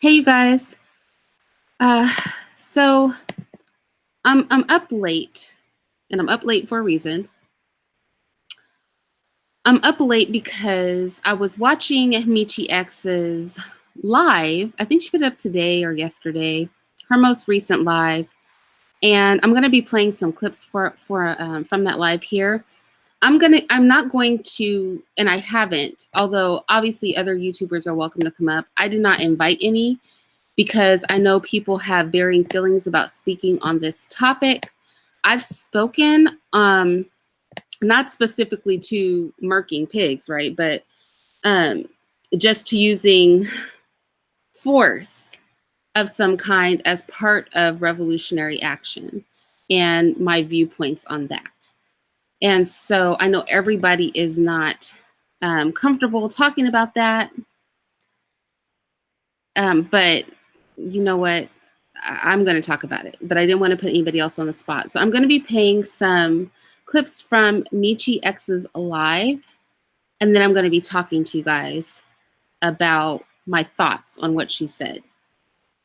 Hey, you guys. Uh, so I'm up late, and I'm up late for a reason. I'm up late because I was watching Meechee X's live. I think she put it up today or yesterday, her most recent live, and I'm gonna be playing some clips for from that live here. I'm not going to, and I haven't. Although obviously other YouTubers are welcome to come up. I did not invite any, because I know people have varying feelings about speaking on this topic. I've spoken, not specifically to murking pigs, right? But um, just to using force of some kind as part of revolutionary action and my viewpoints on that. And so I know everybody is not comfortable talking about that. But you know what? I'm going to talk about it, but I didn't want to put anybody else on the spot. So I'm going to be playing some clips from Meechee X's live, and then I'm going to be talking to you guys about my thoughts on what she said.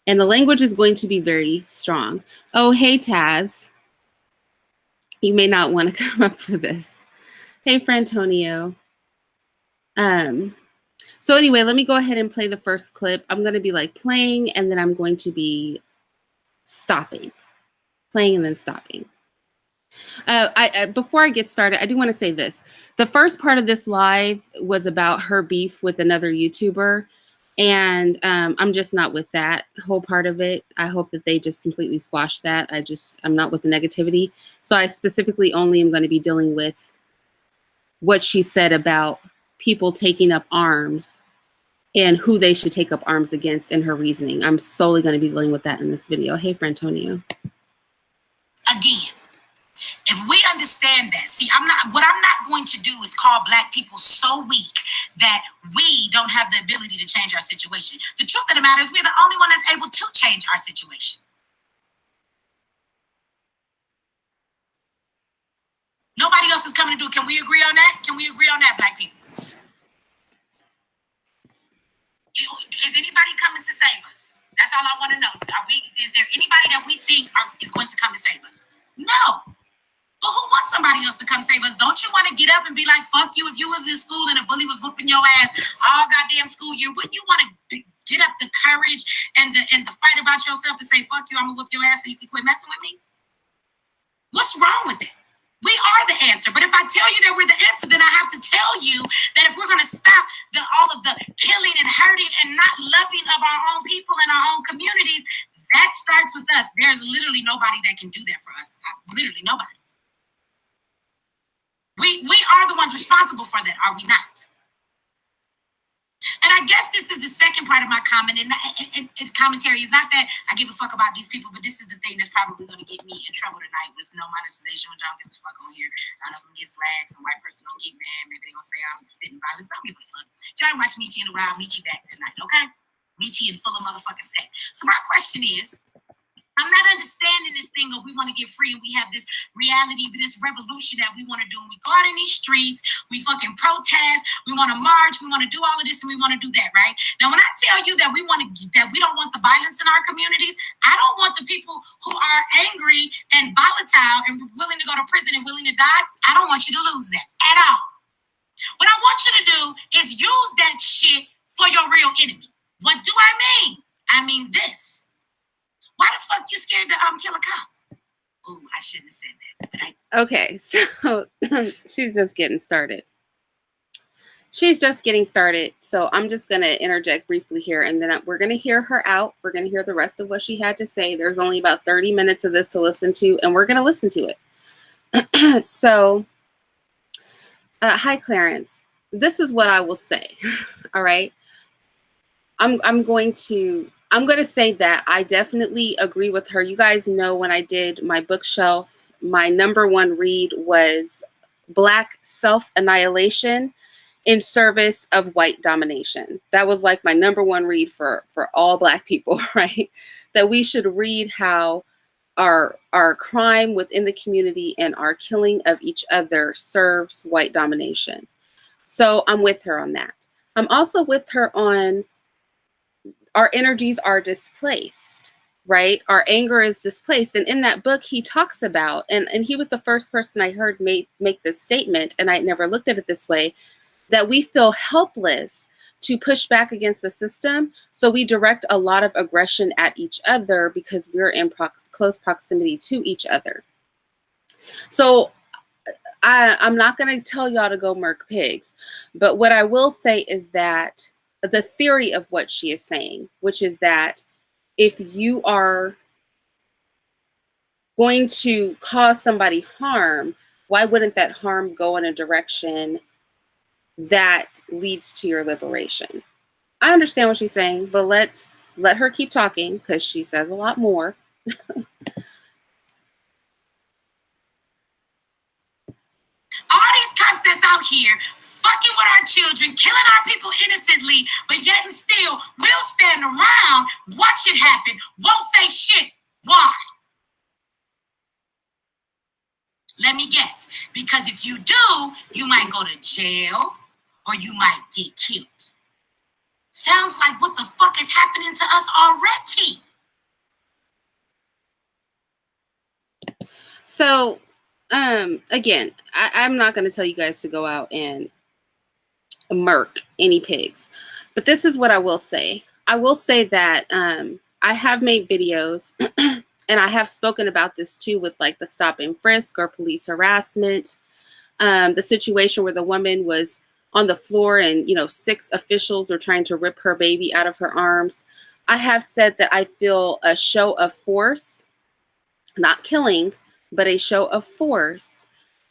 And the language is going to be very strong. Oh, hey, Taz. You may not want to come up for this. Hey, Frantonio. So anyway, let me go ahead and play the first clip. I'm going to be like playing, and then I'm going to be stopping, playing and then stopping. Before I get started, I do want to say this. The first part of this live was about her beef with another YouTuber, and I'm just not with that whole part of it. I hope that they just completely squash that. I'm not with the negativity. So I specifically only am going to be dealing with what she said about people taking up arms and who they should take up arms against and her reasoning. I'm solely going to be dealing with that in this video. Hey, Frantonio. Again, if we understand that, see, what I'm not going to do is call Black people so weak that we don't have the ability to change our situation. The truth of the matter is we're the only one that's able to change our situation. Nobody else is coming to do it. Can we agree on that? Can we agree on that, Black people? Is anybody coming to save us? That's all I want to know. Is there anybody that we think is going to come and save us? No. But who wants somebody else to come save us? Don't you want to get up and be like, fuck you, if you was in school and a bully was whooping your ass all goddamn school year? Wouldn't you want to get up the courage and the fight about yourself to say, fuck you, I'm going to whoop your ass so you can quit messing with me? What's wrong with that? We are the answer. But if I tell you that we're the answer, then I have to tell you that if we're going to stop all of the killing and hurting and not loving of our own people and our own communities, that starts with us. There's literally nobody that can do that for us. Literally nobody. We are the ones responsible for that, are we not? And I guess this is the second part of my comment, and commentary is not that I give a fuck about these people, but this is the thing that's probably going to get me in trouble tonight with no monetization, which I don't give a fuck on here. I don't know if I'm going to get flagged, some white person going to get mad, maybe they're going to say I'm spitting violence. Don't give a fuck. Y'all watch Meechee in a while, Meechee back tonight, okay? Meechee in full of motherfucking fat. So my question is, I'm not understanding this thing of we want to get free and we have this reality, this revolution that we want to do. And we go out in these streets, we fucking protest, we want to march, we want to do all of this and we want to do that, right? Now, when I tell you that we don't want the violence in our communities, I don't want the people who are angry and volatile and willing to go to prison and willing to die. I don't want you to lose that at all. What I want you to do is use that shit for your real enemy. What do I mean? I mean this. Why the fuck you scared to kill a cop? Ooh, I shouldn't have said that. But Okay, so she's just getting started. So I'm just going to interject briefly here, and then we're going to hear her out. We're going to hear the rest of what she had to say. There's only about 30 minutes of this to listen to, and we're going to listen to it. So, hi, Clarence. This is what I will say, all right? I'm going to say that I definitely agree with her. You guys know when I did my bookshelf, my number one read was Black Self-Annihilation in Service of White Domination. That was like my number one read for all Black people, right? That we should read how our crime within the community and our killing of each other serves white domination. So I'm with her on that. I'm also with her on our energies are displaced, right? Our anger is displaced. And in that book, he talks about, and he was the first person I heard make this statement, and I never looked at it this way, that we feel helpless to push back against the system. So we direct a lot of aggression at each other because we're in close proximity to each other. So I'm not going to tell y'all to go murk pigs, but what I will say is that the theory of what she is saying, which is that if you are going to cause somebody harm, why wouldn't that harm go in a direction that leads to your liberation? I understand what she's saying, but let's let her keep talking because she says a lot more. All these cops that's out here fucking with our children, killing our people innocently, but yet and still we'll stand around, watch it happen, won't say shit. Why? Let me guess. Because if you do, you might go to jail or you might get killed. Sounds like what the fuck is happening to us already. So, again, I'm not going to tell you guys to go out and murk any pigs, but this is what I will say. I will say that I have made videos and I have spoken about this too with like the stop and frisk or police harassment, the situation where the woman was on the floor and, you know, 6 officials are trying to rip her baby out of her arms. I have said that I feel a show of force, not killing, but a show of force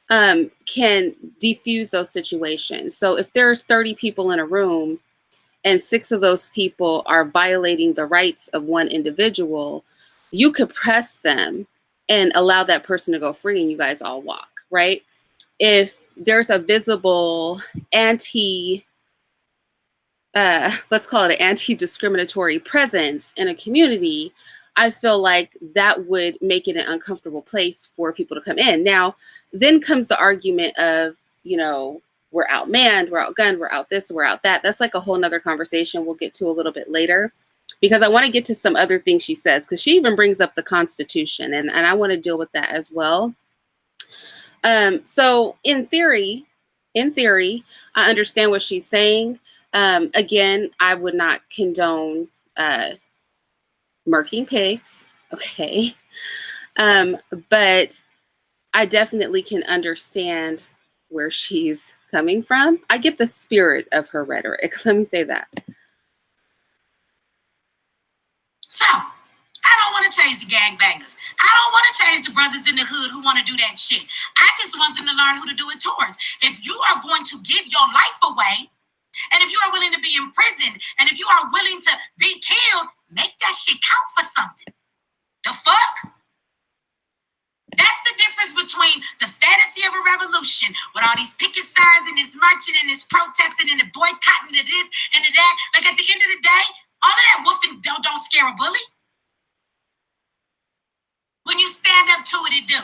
can defuse those situations. So if there's 30 people in a room and 6 of those people are violating the rights of one individual, you could press them and allow that person to go free and you guys all walk, right? If there's a visible let's call it an anti-discriminatory presence in a community, I feel like that would make it an uncomfortable place for people to come in. Now, then comes the argument of, you know, we're outmanned, we're outgunned, we're out this, we're out that. That's like a whole nother conversation we'll get to a little bit later, because I want to get to some other things she says, because she even brings up the Constitution, and I want to deal with that as well. So in theory, I understand what she's saying. Again, I would not condone murking pigs, okay? But I definitely can understand where she's coming from. I get the spirit of her rhetoric. Let me say that. So, I don't want to change the gangbangers. I don't want to change the brothers in the hood who want to do that shit. I just want them to learn who to do it towards. If you are going to give your life away, and if you are willing to be imprisoned, and if you are willing to be killed, make that shit count for something. The fuck? That's the difference between the fantasy of a revolution with all these picket signs and this marching and this protesting and the boycotting and this and the that. Like at the end of the day, all of that woofing don't scare a bully. When you stand up to it, it do.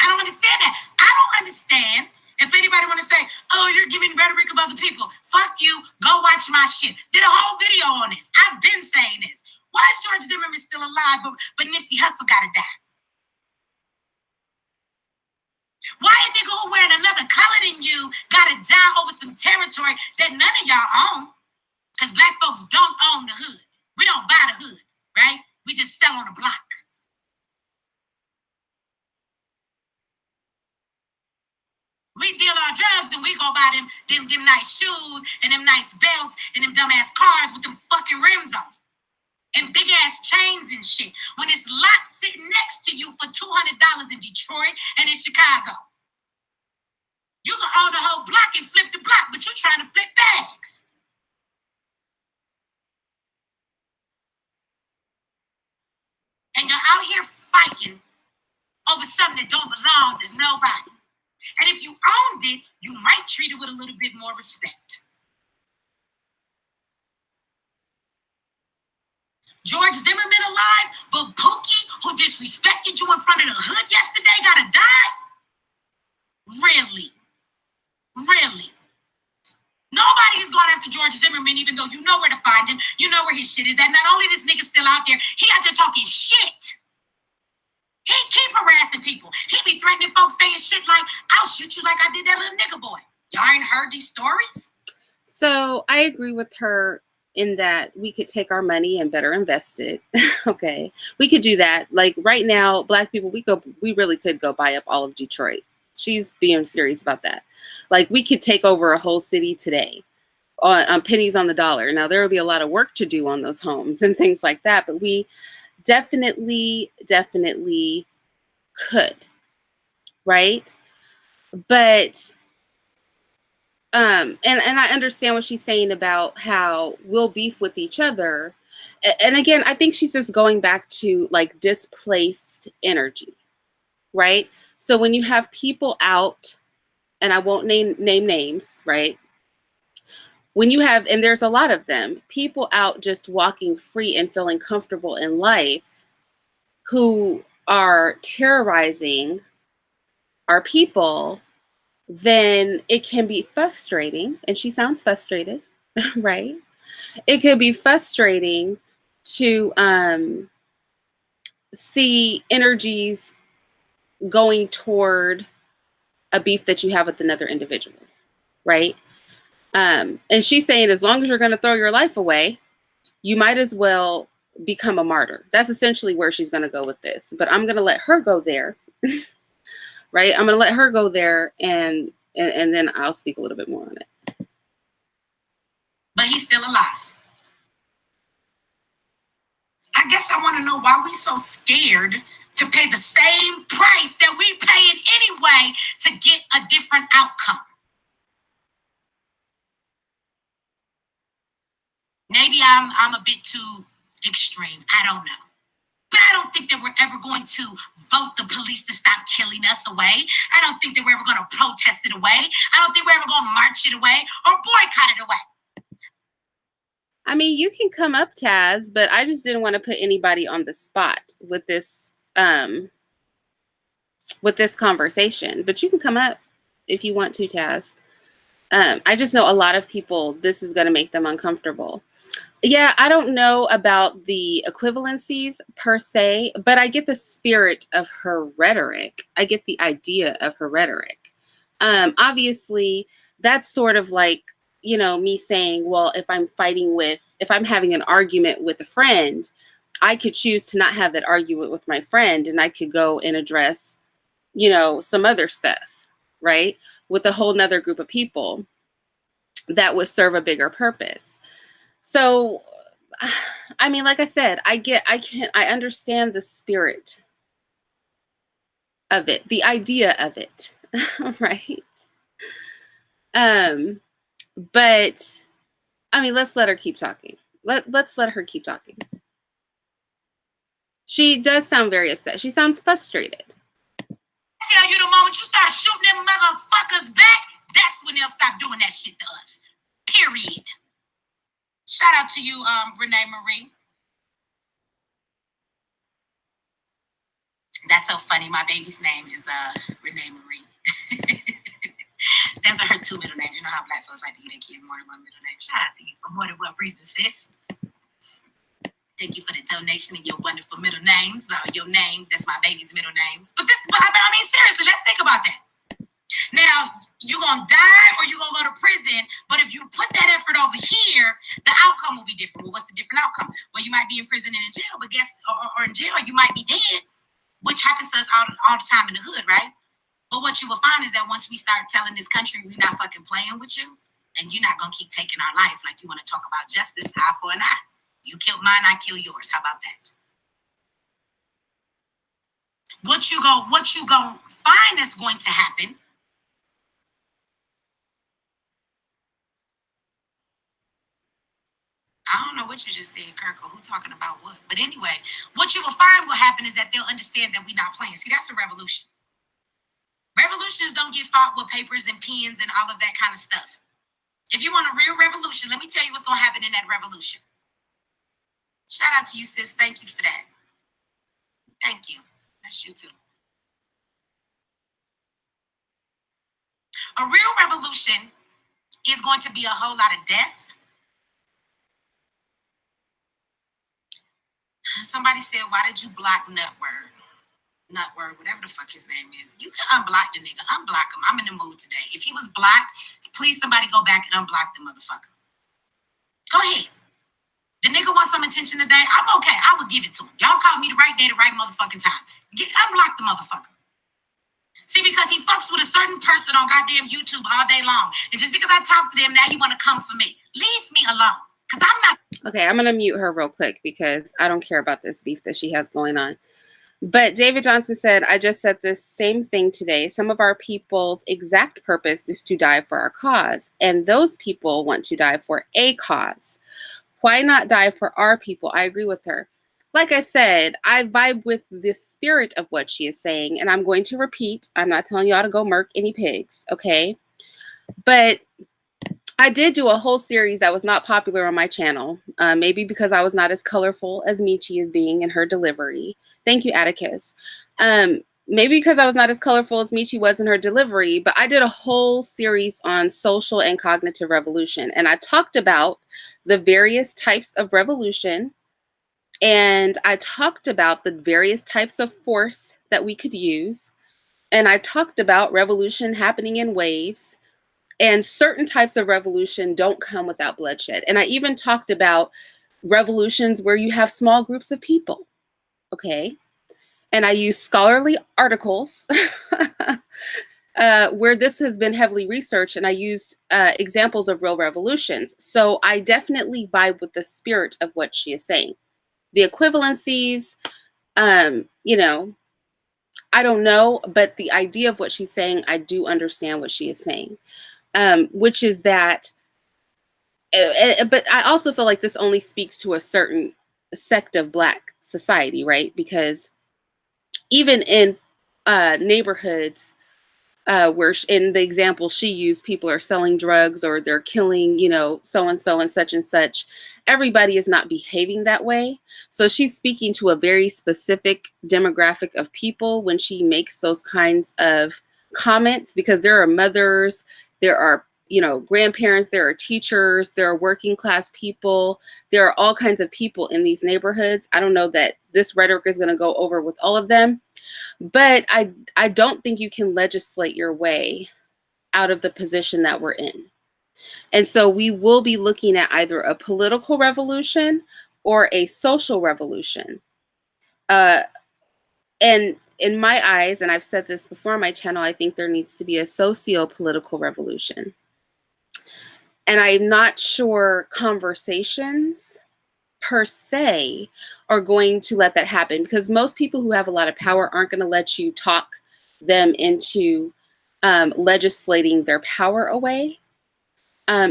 I don't understand that. I don't understand if anybody want to say, oh, you're giving rhetoric of other people. Fuck you. Go watch my shit. Did a whole video on this. I've been saying this. Why is George Zimmerman still alive, but Nipsey Hussle gotta die? Why a nigga who wearing another color than you gotta die over some territory that none of y'all own? Because black folks don't own the hood. We don't buy the hood, right? We just sell on the block. We deal our drugs and we go buy them nice shoes and them nice belts and them dumbass cars with them fucking rims on and big ass chains and shit. When it's lots sitting next to you for $200 in Detroit and in Chicago. You can own the whole block and flip the block, but you're trying to flip bags. And you're out here fighting over something that don't belong to nobody. And if you owned it, you might treat it with a little bit more respect. George Zimmerman alive, but Pookie, who disrespected you in front of the hood yesterday, gotta die? Really? Really? Zimmerman, even though you know where to find him, you know where his shit is at. Not only this nigga still out there, he out there talking shit. He keep harassing people. He be threatening folks, saying shit like, I'll shoot you like I did that little nigga boy. Y'all ain't heard these stories? So I agree with her in that we could take our money and better invest it. Okay. We could do that. Like right now, Black people, we really could go buy up all of Detroit. She's being serious about that. Like we could take over a whole city today on pennies on the dollar. Now there will be a lot of work to do on those homes and things like that, but we definitely could, right? But and I understand what she's saying about how we'll beef with each other. And again, I think she's just going back to like displaced energy, right? So when you have people out, and I won't name names, right? When you have, and there's a lot of them, people out just walking free and feeling comfortable in life who are terrorizing our people, then it can be frustrating. And she sounds frustrated, right? It could be frustrating to see energies going toward a beef that you have with another individual, right? And she's saying as long as you're going to throw your life away, you might as well become a martyr. That's essentially where she's going to go with this. But I'm going to let her go there, right? I'm going to let her go there, and then I'll speak a little bit more on it. But he's still alive. I guess I want to know why we so scared to pay the same price that we paying anyway to get a different outcome. Maybe I'm a bit too extreme. I don't know. But I don't think that we're ever going to vote the police to stop killing us away. I don't think that we're ever going to protest it away. I don't think we're ever going to march it away or boycott it away. I mean, you can come up, Taz, but I just didn't want to put anybody on the spot with this conversation. But you can come up if you want to, Taz. I just know a lot of people, this is going to make them uncomfortable. Yeah, I don't know about the equivalencies per se, but I get the spirit of her rhetoric. I get the idea of her rhetoric. Obviously, that's sort of like, me saying, well, if I'm having an argument with a friend, I could choose to not have that argument with my friend, and I could go and address, some other stuff, right? With a whole nother group of people that would serve a bigger purpose. So, I mean, like I said, I understand the spirit of it, the idea of it, right? But I mean, let's let her keep talking. Let's let her keep talking. She does sound very upset. She sounds frustrated. I tell you, the moment you start shooting them motherfuckers back, that's when they'll stop doing that shit to us. Period. Shout out to you, Renee Marie. That's so funny. My baby's name is Renee Marie. Those are her two middle names. You know how Black folks like to give their kids more than one middle name. Shout out to you for more than one reason, sis. Thank you for the donation and your wonderful middle names. Your name, that's my baby's middle names. But I mean, seriously, let's think about that. Now, you're going to die or you're going to go to prison, but if you put that effort over here, the outcome will be different. Well, what's the different outcome? Well, you might be in prison and in jail, but or in jail, you might be dead, which happens to us all the time in the hood, right? But what you will find is that once we start telling this country we're not fucking playing with you, and you're not going to keep taking our life, like you want to talk about justice, eye for an eye. You kill mine, I kill yours. How about that? What you gonna find is going to happen. I don't know what you just said, Kirk, or who talking about what. But anyway, what you will find will happen is that they'll understand that we're not playing. See, that's a revolution. Revolutions don't get fought with papers and pens and all of that kind of stuff. If you want a real revolution, let me tell you what's going to happen in that revolution. Shout out to you, sis. Thank you for that. Thank you. That's you too. A real revolution is going to be a whole lot of death, Somebody said, why did you block Nutword? Nutword, whatever the fuck his name is. You can unblock the nigga. Unblock him. I'm in the mood today. If he was blocked, please somebody go back and unblock the motherfucker. Go ahead. The nigga wants some attention today. I'm okay. I will give it to him. Y'all called me the right day, the right motherfucking time. Unblock the motherfucker. See, because he fucks with a certain person on goddamn YouTube all day long. And just because I talk to them, now he want to come for me. Leave me alone. Because I'm not. Okay, I'm going to mute her real quick because I don't care about this beef that she has going on. But David Johnson said, I just said this same thing today. Some of our people's exact purpose is to die for our cause. And those people want to die for a cause. Why not die for our people? I agree with her. Like I said, I vibe with the spirit of what she is saying. And I'm going to repeat. I'm not telling y'all to go murk any pigs. Okay. But I did do a whole series that was not popular on my channel, maybe because I was not as colorful as Meechee is being in her delivery. Thank you, Atticus. Maybe because I was not as colorful as Meechee was in her delivery, but I did a whole series on social and cognitive revolution. And I talked about the various types of revolution. And I talked about the various types of force that we could use. And I talked about revolution happening in waves. And certain types of revolution don't come without bloodshed. And I even talked about revolutions where you have small groups of people, okay? And I used scholarly articles where this has been heavily researched, and I used examples of real revolutions. So I definitely vibe with the spirit of what she is saying. The equivalencies, you know, I don't know, but the idea of what she's saying, I do understand what she is saying. Which is that, but I also feel like this only speaks to a certain sect of Black society, right? Because even in neighborhoods where in the example she used, people are selling drugs or they're killing, you know, so-and-so and such, everybody is not behaving that way. So she's speaking to a very specific demographic of people when she makes those kinds of comments, because there are mothers, there are, you know, grandparents, there are teachers, there are working class people, there are all kinds of people in these neighborhoods. I don't know that this rhetoric is going to go over with all of them, but I don't think you can legislate your way out of the position that we're in. And so we will be looking at either a political revolution or a social revolution. And in my eyes, and I've said this before on my channel, I think there needs to be a socio-political revolution. And I'm not sure conversations per se are going to let that happen, because most people who have a lot of power aren't going to let you talk them into legislating their power away.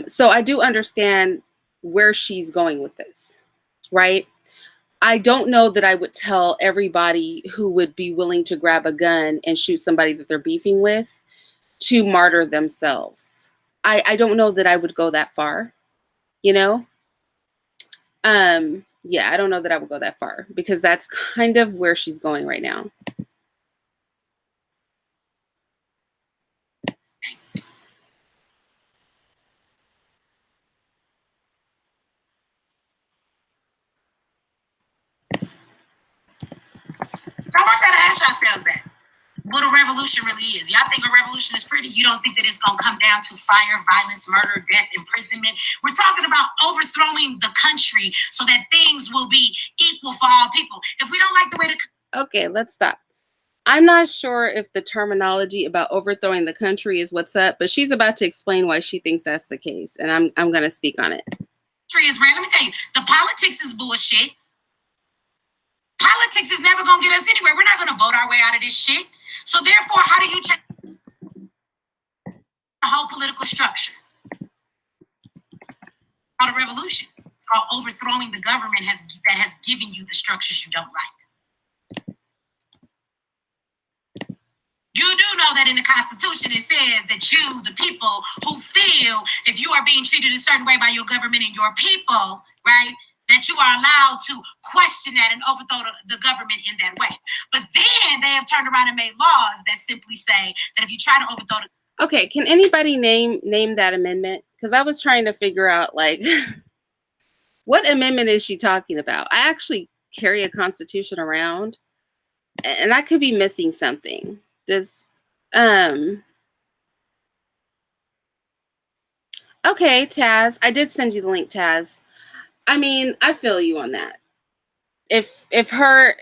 So I do understand where she's going with this, right? I don't know that I would tell everybody who would be willing to grab a gun and shoot somebody that they're beefing with to martyr themselves. I don't know that I would go that far, you know? Yeah, I don't know that I would go that far, because that's kind of where she's going right now. So I want y'all to ask yourselves that. What a revolution really is. Y'all think a revolution is pretty? You don't think that it's going to come down to fire, violence, murder, death, imprisonment? We're talking about overthrowing the country so that things will be equal for all people. If we don't like the way the... Okay, let's stop. I'm not sure if the terminology about overthrowing the country is what's up, but she's about to explain why she thinks that's the case, and I'm going to speak on it. Country is ran. Let me tell you, the politics is bullshit. Politics is never going to get us anywhere. We're not going to vote our way out of this shit. So therefore, how do you change the whole political structure? Called a revolution. It's called overthrowing the government that has given you the structures you don't like. You do know that in the Constitution it says that you, the people who feel if you are being treated a certain way by your government and your people, right, that you are allowed to question that and overthrow the government in that way. But then they have turned around and made laws that simply say that if you try to overthrow the... Okay, can anybody name that amendment? Because I was trying to figure out, like, what amendment is she talking about? I actually carry a constitution around, and I could be missing something. Does okay, Taz, I did send you the link, Taz. I mean, I feel you on that. If her,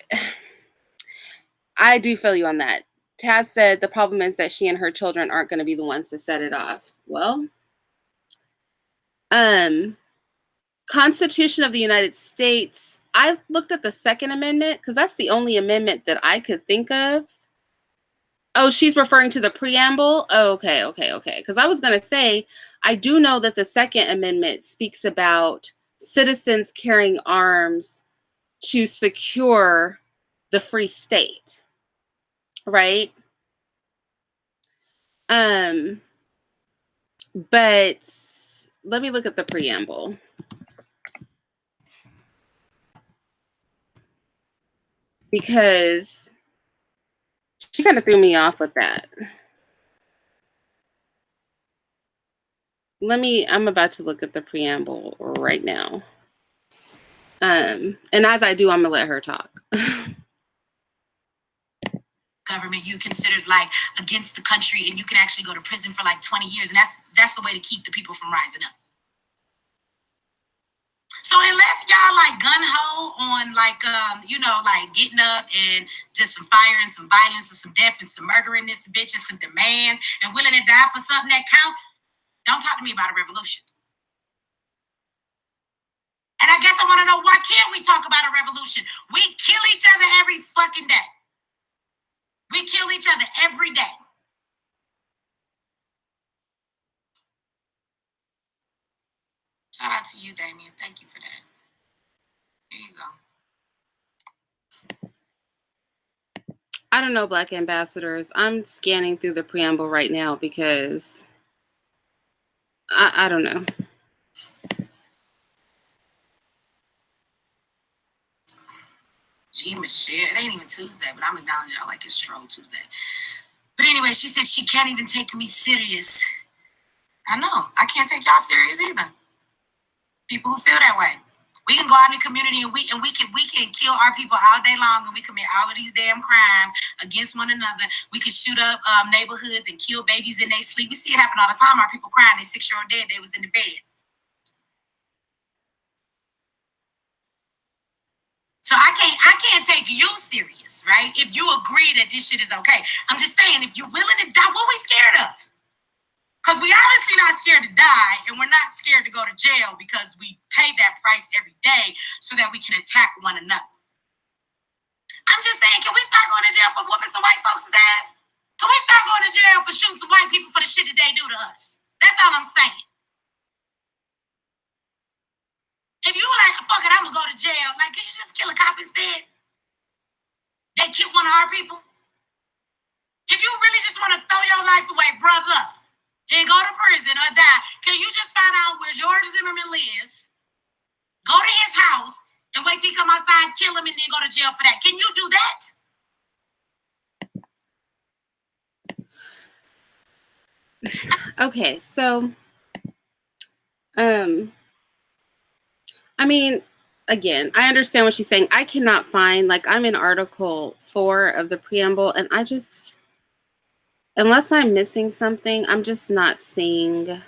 I do feel you on that. Taz said the problem is that she and her children aren't going to be the ones to set it off. Well, Constitution of the United States, I looked at the Second Amendment because that's the only amendment that I could think of. Oh, she's referring to the preamble? Oh, okay. Because I was going to say, I do know that the Second Amendment speaks about citizens carrying arms to secure the free state, right? But let me look at the preamble. Because she kind of threw me off with that. I'm about to look at the preamble right now. And as I do, I'm gonna let her talk. Government, you considered like against the country, and you can actually go to prison for like 20 years, and that's the way to keep the people from rising up. So unless y'all like gun ho on like like getting up and just some fire and some violence and some death and some murder in this bitch and some demands and willing to die for something that count, don't talk to me about a revolution. And I guess I want to know, why can't we talk about a revolution? We kill each other every fucking day. We kill each other every day. Shout out to you, Damien. Thank you for that. Here you go. I don't know, Black ambassadors. I'm scanning through the preamble right now because I don't know. Gee, Michelle, it ain't even Tuesday, but I'm acknowledging y'all like it's Troll Tuesday. But anyway, she said she can't even take me serious. I know. I can't take y'all serious either. People who feel that way. We can go out in the community and we can kill our people all day long, and we commit all of these damn crimes against one another. We can shoot up neighborhoods and kill babies in their sleep. We see it happen all the time. Our people crying, their 6-year-old dead, they was in the bed. So I can't take you serious, right? If you agree that this shit is okay. I'm just saying, if you're willing to die, what we scared of? Because we obviously not scared to die, and we're not scared to go to jail because we pay that price every day so that we can attack one another. I'm just saying, can we start going to jail for whooping some white folks' ass? Can we start going to jail for shooting some white people for the shit that they do to us? That's all I'm saying. If you like, fuck it, I'm going to go to jail. Like, can you just kill a cop instead? They killed one of our people. If you really just want to throw your life away, brother, and go to prison or die, can you just find out where George Zimmerman lives, go to his house, and wait till he come outside, kill him, and then go to jail for that? Can you do that? Okay, so I mean, again, I understand what she's saying. I cannot find, like, I'm in Article 4 of the preamble, and I just, unless I'm missing something, I'm just not seeing.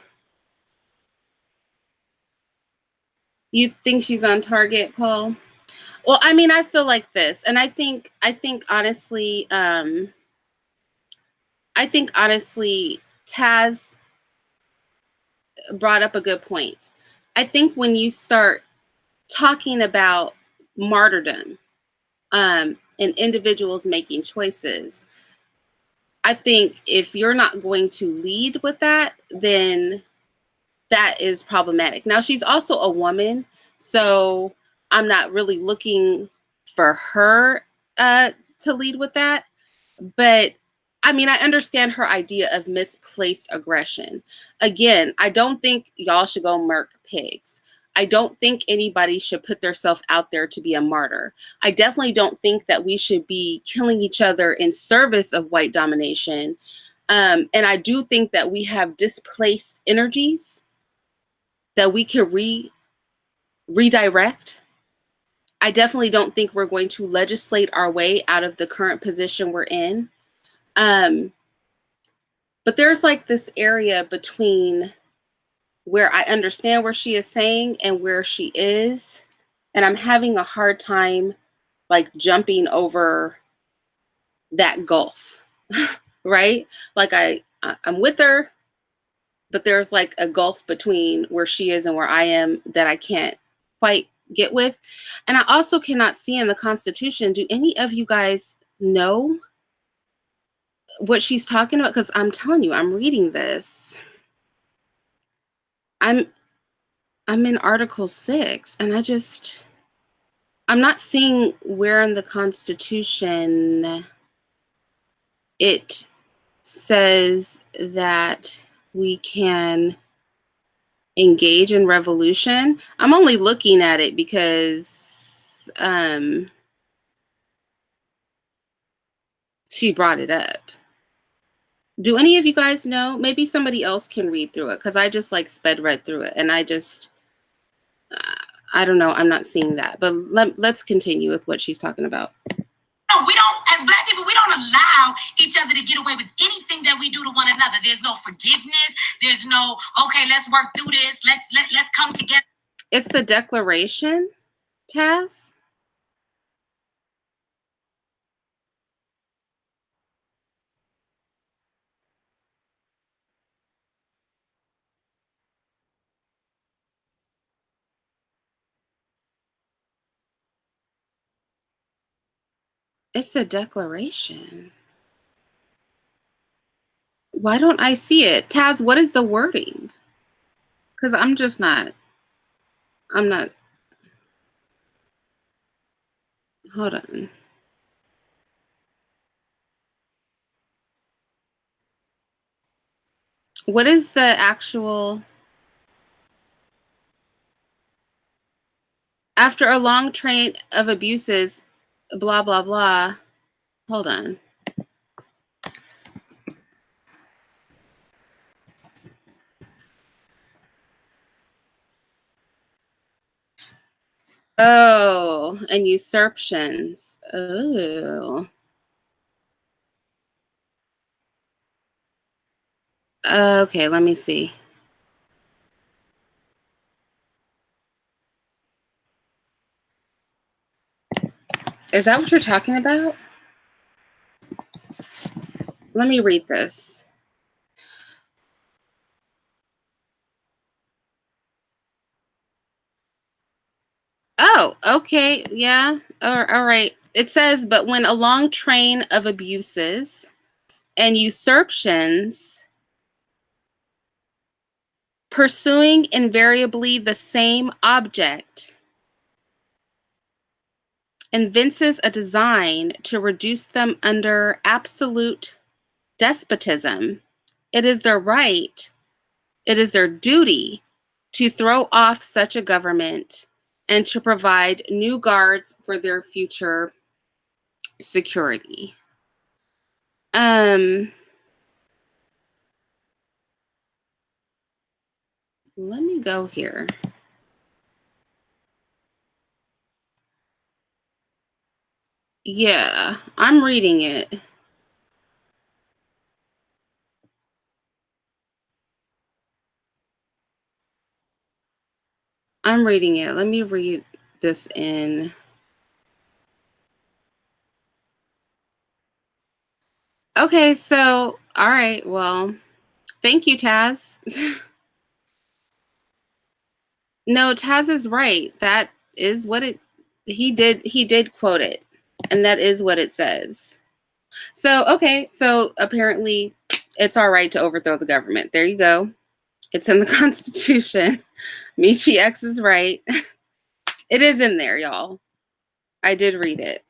You think she's on target, Paul? Well, I mean, I feel like this, and I think honestly, Taz brought up a good point. I think when you start talking about martyrdom, and individuals making choices, I think if you're not going to lead with that, then that is problematic. Now, she's also a woman, so I'm not really looking for her to lead with that. But I mean, I understand her idea of misplaced aggression. Again, I don't think y'all should go murk pigs. I don't think anybody should put themselves out there to be a martyr. I definitely don't think that we should be killing each other in service of white domination. And I do think that we have displaced energies that we can redirect I definitely don't think we're going to legislate our way out of the current position we're in. But there's like this area between where I understand where she is saying and where she is. And I'm having a hard time like jumping over that gulf, right? Like I'm with her, but there's like a gulf between where she is and where I am that I can't quite get with. And I also cannot see in the Constitution, do any of you guys know what she's talking about? Because I'm telling you, I'm reading this. I'm in Article 6, and I'm not seeing where in the Constitution it says that we can engage in revolution. I'm only looking at it because she brought it up. Do any of you guys know? Maybe somebody else can read through it, because I just like sped read through it, and I don't know. I'm not seeing that. But let's continue with what she's talking about. No, we don't, as Black people, we don't allow each other to get away with anything that we do to one another. There's no forgiveness. There's no, okay, let's work through this. Let's come together. It's the Declaration, Taz. It's a declaration. Why don't I see it? Taz, what is the wording? Because I'm not, hold on. What is the actual, after a long train of abuses, blah, blah, blah. Hold on. Oh, and usurpations. Oh. Okay, let me see. Is that what you're talking about? Let me read this. Oh, okay. Yeah. All right. It says, but when a long train of abuses and usurpations, pursuing invariably the same object, evinces a design to reduce them under absolute despotism, it is their right, it is their duty to throw off such a government and to provide new guards for their future security. Let me go here. Yeah, I'm reading it. I'm reading it. Let me read this in. Okay, so, all right, well, thank you, Taz. No, Taz is right. That is what he did quote it, and that is what it says. So, okay, so apparently it's all right to overthrow the government. There you go. It's in the Constitution. Meechee X is right. It is in there, y'all. I did read it.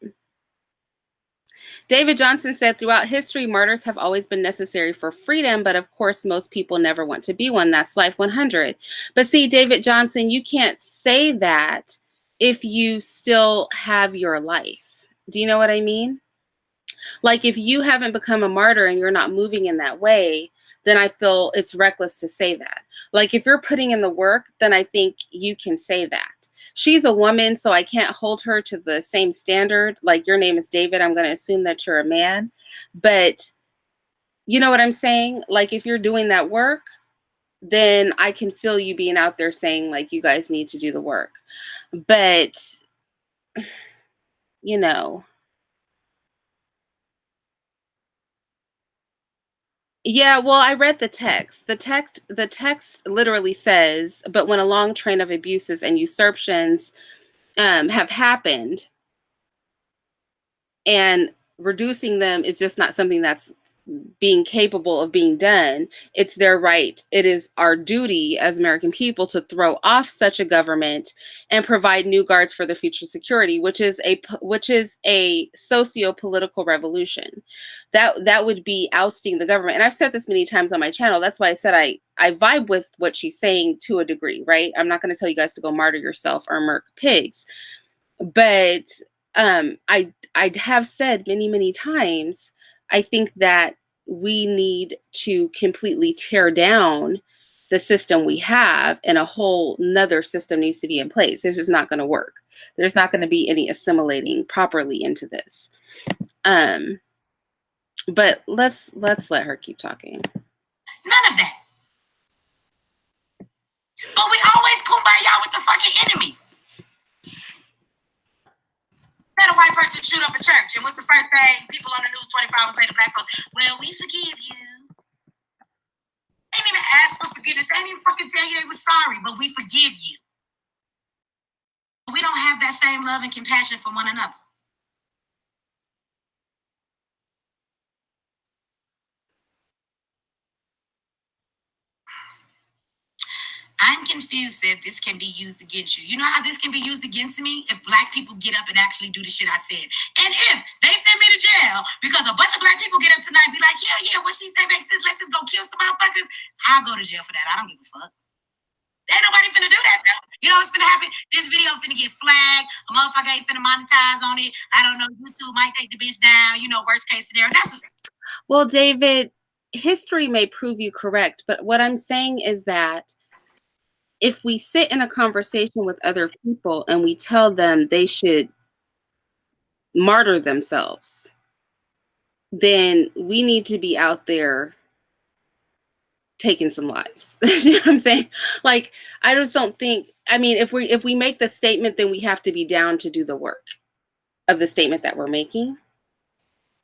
David Johnson said, throughout history, martyrs have always been necessary for freedom, but of course, most people never want to be one. That's Life 100. But see, David Johnson, you can't say that if you still have your life. Do you know what I mean? Like, if you haven't become a martyr and you're not moving in that way, then I feel it's reckless to say that. Like, if you're putting in the work, then I think you can say that. she's a woman, so I can't hold her to the same standard. Like, your name is David, I'm going to assume that you're a man. But you know what I'm saying? Like, if you're doing that work, then I can feel you being out there saying, like, you guys need to do the work. But, you know, yeah, well, I read the text. The text literally says, but when a long train of abuses and usurpations have happened, and reducing them is just not something that's being capable of being done. It's their right. It is our duty as American people to throw off such a government and provide new guards for the future security, which is a socio-political revolution. That would be ousting the government. And I've said this many times on my channel. That's why I said I vibe with what she's saying to a degree, right? I'm not going to tell you guys to go martyr yourself or murk pigs, but I have said many times, I think that we need to completely tear down the system we have, and a whole nother system needs to be in place. This is not going to work. There's not going to be any assimilating properly into this. But let's let her keep talking. None of that. But we always kumbaya with the fucking enemy. Let a white person shoot up a church, and what's the first thing people on the news 24 hours later, black folks, well, we forgive you. They didn't even ask for forgiveness. They didn't even fucking tell you they were sorry, but we forgive you. We don't have that same love and compassion for one another. I'm confused that this can be used against you. You know how this can be used against me? If black people get up and actually do the shit I said. And if they send me to jail because a bunch of black people get up tonight and be like, yeah, what she said makes sense. Let's just go kill some motherfuckers. I'll go to jail for that. I don't give a fuck. Ain't nobody finna do that, though. You know what's finna happen? This video finna get flagged. A motherfucker ain't finna monetize on it. I don't know. YouTube might take the bitch down. You know, worst case scenario. That's what's... Well, David, history may prove you correct, but what I'm saying is that if we sit in a conversation with other people and we tell them they should martyr themselves, then we need to be out there taking some lives. You know what I'm saying? Like, I just don't think, I mean, if we make the statement, then we have to be down to do the work of the statement that we're making.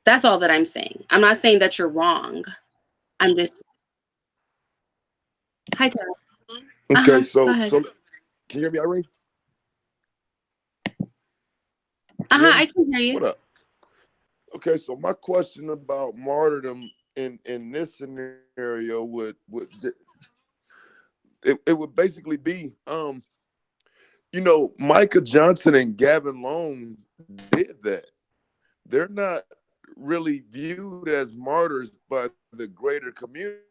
That's all that I'm saying. I'm not saying that you're wrong. I'm just... Hi, Tara. Okay, Go ahead. so can you hear me, Irene? I can hear you. What up? Okay, so my question about martyrdom in this scenario would it would basically be you know, Micah Johnson and Gavin Long did that. They're not really viewed as martyrs by the greater community.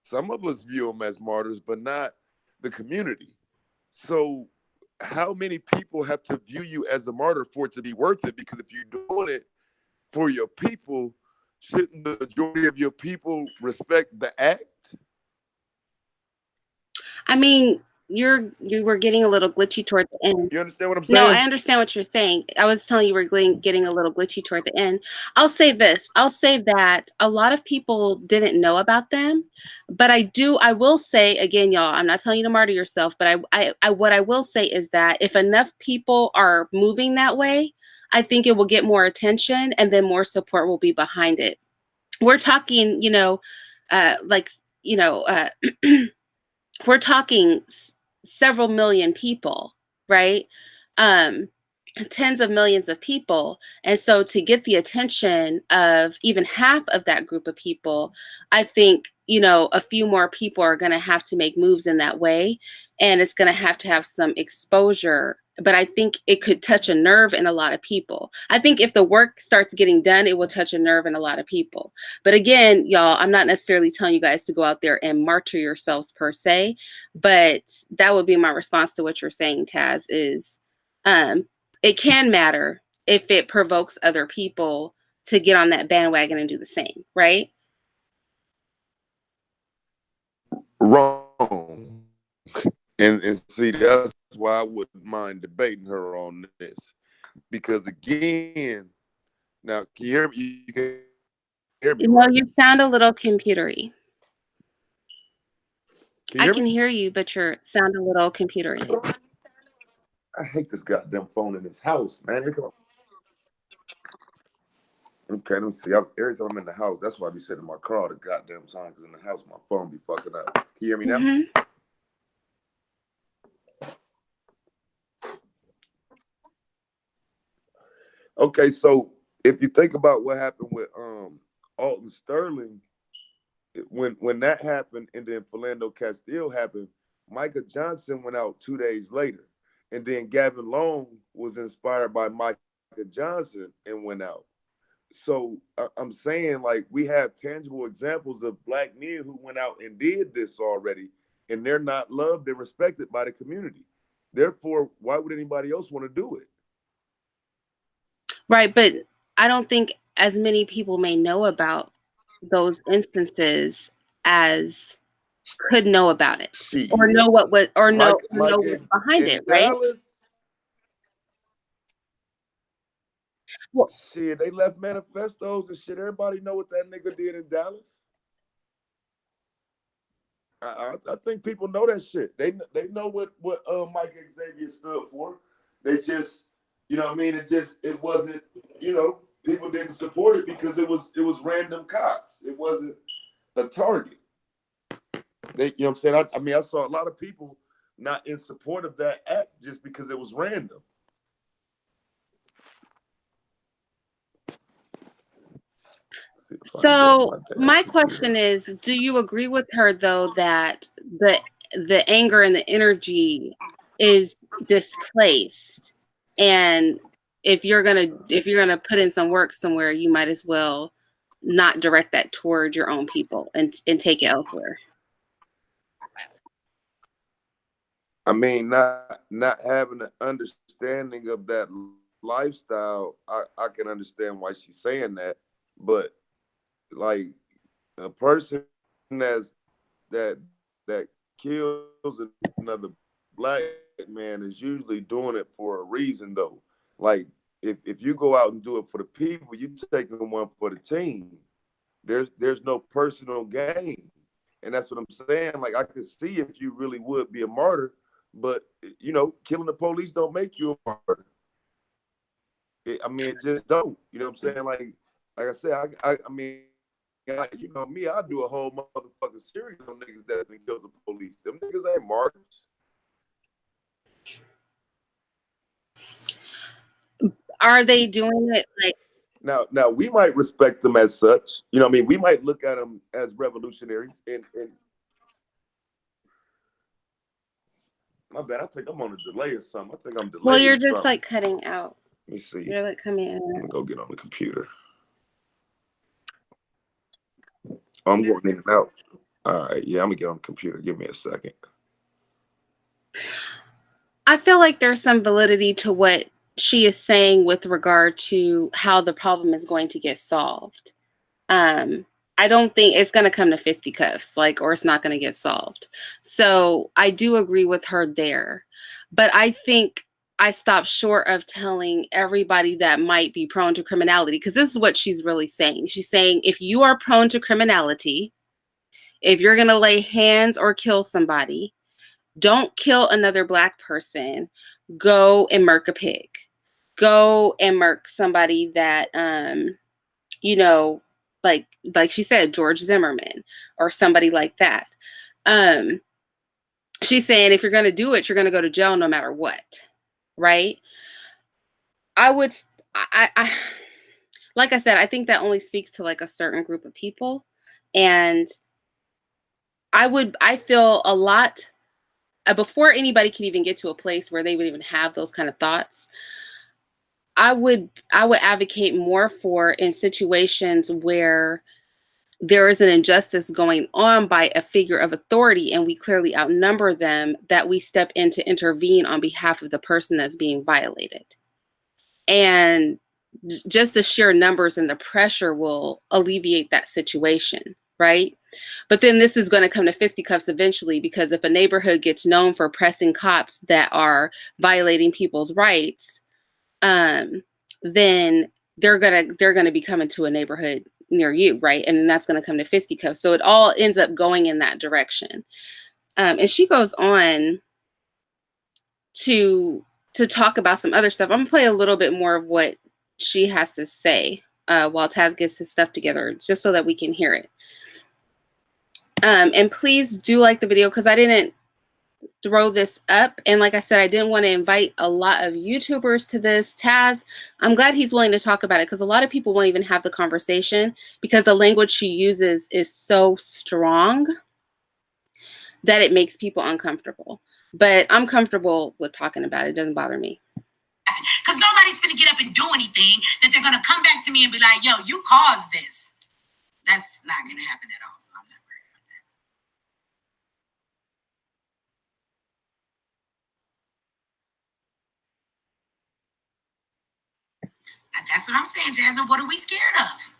Some of us view them as martyrs, but not the community. So how many people have to view you as a martyr for it to be worth it? Because if you're doing it for your people, shouldn't the majority of your people respect the act? I mean, you were getting a little glitchy toward the end. You understand what I'm saying? No, I understand what you're saying. I was telling you we're getting a little glitchy toward the end. I'll say this. I'll say that a lot of people didn't know about them, but I will say again, y'all, I'm not telling you to martyr yourself, but what I will say is that if enough people are moving that way, I think it will get more attention, and then more support will be behind it. We're talking, we're talking several million people, right? Tens of millions of people. And so to get the attention of even half of that group of people, I think, a few more people are going to have to make moves in that way. And it's going to have some exposure. But I think it could touch a nerve in a lot of people. I think if the work starts getting done, it will touch a nerve in a lot of people. But again, y'all, I'm not necessarily telling you guys to go out there and martyr yourselves per se, but that would be my response to what you're saying, Taz, is it can matter if it provokes other people to get on that bandwagon and do the same, right? Wrong. And see, that's why I wouldn't mind debating her on this. Because again, now can you hear me? You can hear me, No, right? you sound a little computery. Can you I hear can me? hear you, but you sound a little computery. I hate this goddamn phone in this house, man. Here come. Okay, let me see. Every time I'm in the house, that's why I be sitting in my car all the goddamn time. Because in the house, my phone be fucking up. Can you hear me now? Mm-hmm. Okay, so if you think about what happened with Alton Sterling, when that happened, and then Philando Castile happened, Micah Johnson went out 2 days later, and then Gavin Long was inspired by Micah Johnson and went out. So I'm saying, like, we have tangible examples of black men who went out and did this already, and they're not loved and respected by the community. Therefore, why would anybody else want to do it? Right, but I don't think as many people may know about those instances as could know about it or Shit, know what was or know Micah what's behind in it, right? Dallas. Well, Shit, they left manifestos and shit. Everybody know what that nigga did in Dallas. I think people know that shit. They know what Mike Xavier stood for. They just, you know what I mean? It wasn't, people didn't support it because it was random cops. It wasn't a target. You know what I'm saying? I mean, I saw a lot of people not in support of that act just because it was random. so my question is, do you agree with her though that the anger and the energy is displaced, and if you're gonna put in some work somewhere, you might as well not direct that toward your own people and take it elsewhere. I mean, not having an understanding of that lifestyle, I can understand why she's saying that. But like a person that that kills another black man is usually doing it for a reason though. Like if you go out and do it for the people, you taking one for the team. There's no personal gain. And that's what I'm saying. Like I could see if you really would be a martyr, but killing the police don't make you a martyr. I mean, it just don't. You know what I'm saying? Like I said, I mean, you know me, I do a whole motherfucking series on niggas that didn't kill the police. Them niggas ain't martyrs. Are they doing it like? Now we might respect them as such. You know what I mean? We might look at them as revolutionaries. And my bad, I think I'm on a delay or something. I think I'm delayed. Well, you're or just something. like cutting out. Let me see. You're like coming in. I'm gonna go get on the computer. Oh, I'm going in and out. All right, yeah, I'm gonna get on the computer. Give me a second. I feel like there's some validity to what she is saying with regard to how the problem is going to get solved. I don't think it's going to come to fisticuffs, or it's not going to get solved. So I do agree with her there. But I think I stopped short of telling everybody that might be prone to criminality, because this is what she's really saying. She's saying, if you are prone to criminality, if you're going to lay hands or kill somebody, don't kill another Black person. Go and murk a pig. Go and murk somebody that, like she said, George Zimmerman or somebody like that. She's saying if you're going to do it, you're going to go to jail no matter what, right? I like I said, I think that only speaks to like a certain group of people, and I feel a lot before anybody can even get to a place where they would even have those kind of thoughts. I would advocate more for in situations where there is an injustice going on by a figure of authority and we clearly outnumber them, that we step in to intervene on behalf of the person that's being violated. And just the sheer numbers and the pressure will alleviate that situation. right? But then this is going to come to fisticuffs eventually, because if a neighborhood gets known for pressing cops that are violating people's rights, then they're gonna be coming to a neighborhood near you, right? And then that's gonna come to fisticuffs. So it all ends up going in that direction. And she goes on to talk about some other stuff. I'm gonna play a little bit more of what she has to say while Taz gets his stuff together, just so that we can hear it. And please do like the video, because I didn't throw this up, and like I said, I didn't want to invite a lot of YouTubers to this. Taz, I'm glad he's willing to talk about it, because a lot of people won't even have the conversation because the language she uses is so strong that it makes people uncomfortable. But I'm comfortable with talking about it. It doesn't bother me. Because nobody's gonna get up and do anything that they're gonna come back to me and be like, yo, you caused this. That's not gonna happen at all. So I'm not worried about that. That's what I'm saying, Jasmine. What are we scared of?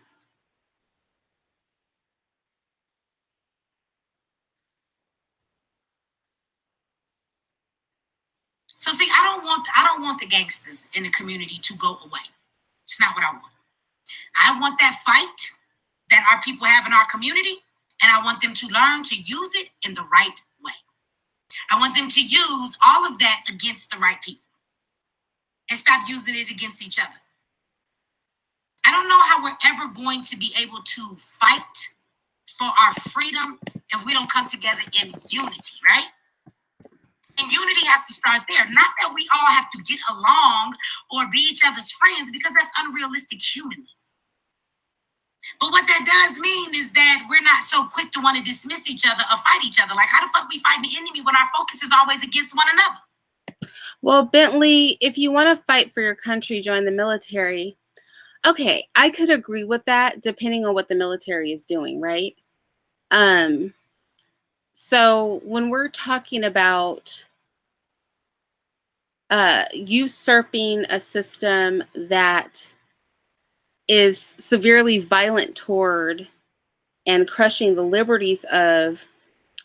So see, I don't want the gangsters in the community to go away. It's not what I want. I want that fight that our people have in our community, and I want them to learn to use it in the right way. I want them to use all of that against the right people and stop using it against each other. I don't know how we're ever going to be able to fight for our freedom if we don't come together in unity, right? And unity has to start there. Not that we all have to get along or be each other's friends, because that's unrealistic humanly. But what that does mean is that we're not so quick to want to dismiss each other or fight each other. Like, how the fuck we fight the enemy when our focus is always against one another? Well, Bentley, if you want to fight for your country, join the military. Okay, I could agree with that, depending on what the military is doing, right? So when we're talking about usurping a system that is severely violent toward and crushing the liberties of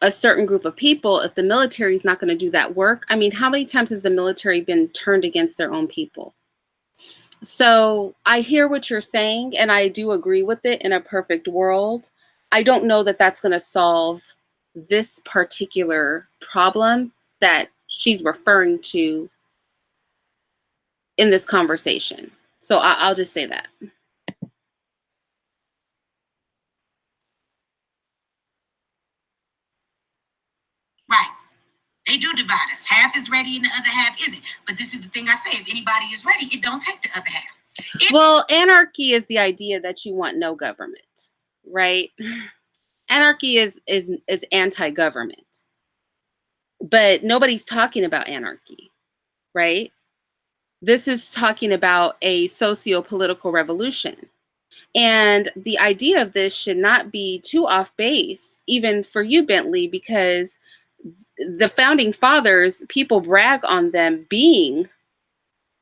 a certain group of people, if the military is not going to do that work, I mean, how many times has the military been turned against their own people? So I hear what you're saying, and I do agree with it. In a perfect world, I don't know that that's going to solve this particular problem that she's referring to in this conversation. So I'll just say that. Right. They do divide us. Half is ready and the other half isn't. But this is the thing I say. If anybody is ready, it don't take the other half. Well, anarchy is the idea that you want no government, right? Anarchy is anti-government. But nobody's talking about anarchy, right? This is talking about a socio-political revolution. And the idea of this should not be too off base, even for you, Bentley, because the founding fathers, people brag on them being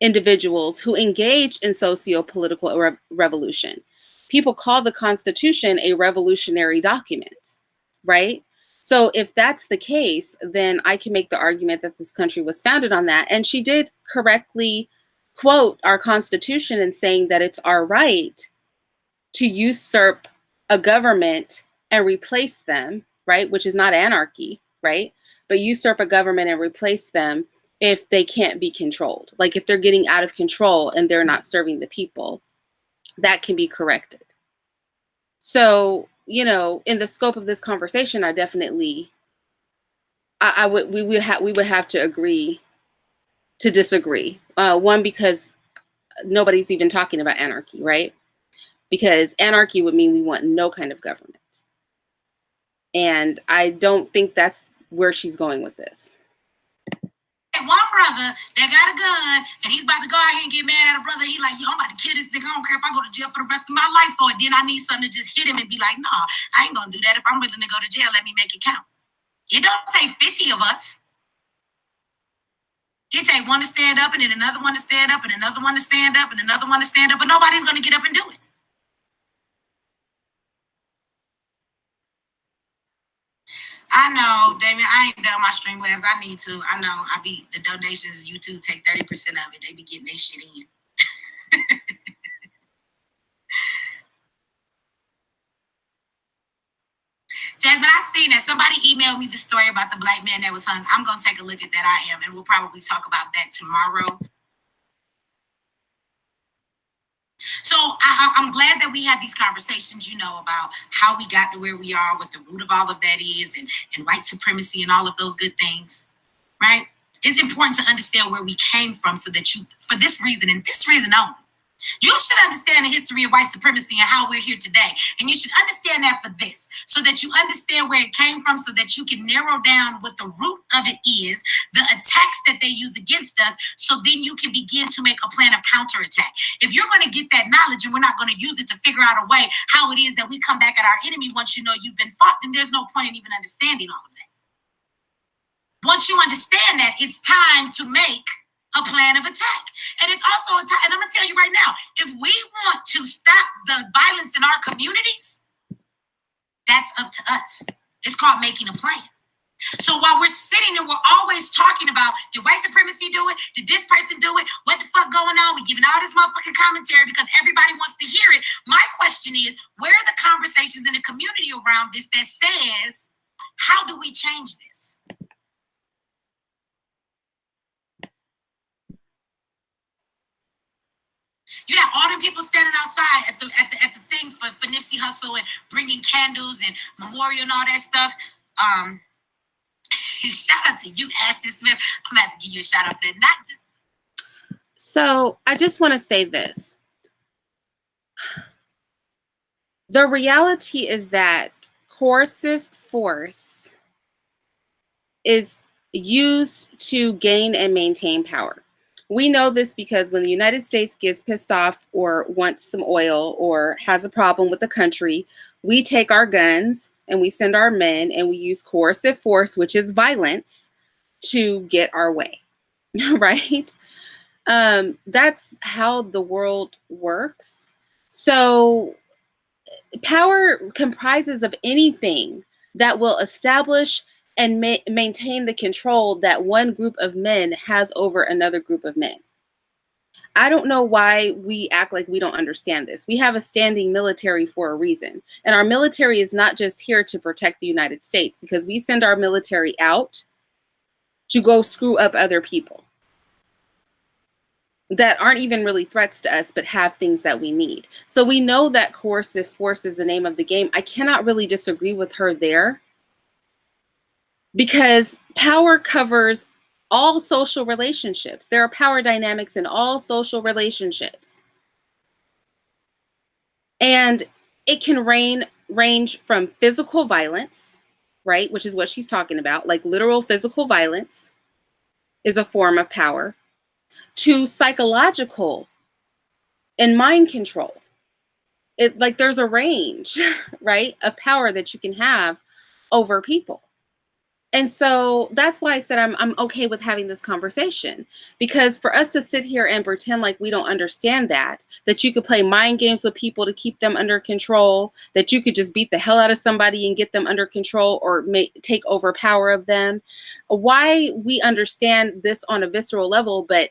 individuals who engage in socio-political revolution. People call the Constitution a revolutionary document, right? So if that's the case, then I can make the argument that this country was founded on that. And she did correctly quote our Constitution in saying that it's our right to usurp a government and replace them, right? Which is not anarchy, right? But usurp a government and replace them if they can't be controlled. Like if they're getting out of control and they're not serving the people, that can be corrected. So, you know, in the scope of this conversation, I definitely, we would have to agree to disagree. One, because nobody's even talking about anarchy, right? Because anarchy would mean we want no kind of government. And I don't think that's where she's going with this. One brother that got a gun and he's about to go out here and get mad at a brother. He like, yo, I'm about to kill this nigga. I don't care if I go to jail for the rest of my life for it. Then I need something to just hit him and be like, nah, I ain't gonna do that. If I'm willing to go to jail, let me make it count. It don't take 50 of us. It take one to stand up and then another one to stand up and another one to stand up and another one to stand up, but nobody's gonna get up and do it. I know, Damien. I ain't done my Streamlabs. I need to. I know. I be the donations. YouTube take 30% of it. They be getting their shit in. Jasmine, I seen that somebody emailed me the story about the black man that was hung. I'm gonna take a look at that. I am, and we'll probably talk about that tomorrow. So I'm glad that we had these conversations, you know, about how we got to where we are, what the root of all of that is, and white supremacy and all of those good things, right? It's important to understand where we came from so that you, for this reason and this reason only, you should understand the history of white supremacy and how we're here today. And you should understand that for this, so that you understand where it came from, so that you can narrow down what the root of it is, the attacks that they use against us, so then you can begin to make a plan of counterattack. If you're going to get that knowledge and we're not going to use it to figure out a way how it is that we come back at our enemy once you know you've been fought, then there's no point in even understanding all of that. Once you understand that, it's time to make a plan of attack. And it's also a time, and I'm gonna tell you right now, if we want to stop the violence in our communities, that's up to us. It's called making a plan. So while we're sitting and we're always talking about, did white supremacy do it? Did this person do it? What the fuck going on? We're giving all this motherfucking commentary because everybody wants to hear it. My question is, where are the conversations in the community around this that says, how do we change this? You have all them people standing outside at the thing for Nipsey Hussle and bringing candles and memorial and all that stuff. Shout out to you, Ashley Smith. I'm gonna have to give you a shout out for that. Not just. So I just want to say this. The reality is that coercive force is used to gain and maintain power. We know this because when the United States gets pissed off or wants some oil or has a problem with the country, we take our guns and we send our men and we use coercive force, which is violence, to get our way, right? That's how the world works. So power comprises of anything that will establish and maintain the control that one group of men has over another group of men. I don't know why we act like we don't understand this. We have a standing military for a reason. And our military is not just here to protect the United States, because we send our military out to go screw up other people that aren't even really threats to us, but have things that we need. So we know that coercive force is the name of the game. I cannot really disagree with her there, because power covers all social relationships. There are power dynamics in all social relationships. And it can range from physical violence, right, which is what she's talking about, like literal physical violence is a form of power, to psychological and mind control. Like there's a range, right, of power that you can have over people. And so that's why I said I'm okay with having this conversation, because for us to sit here and pretend like we don't understand that you could play mind games with people to keep them under control, that you could just beat the hell out of somebody and get them under control or take over power of them. Why we understand this on a visceral level, but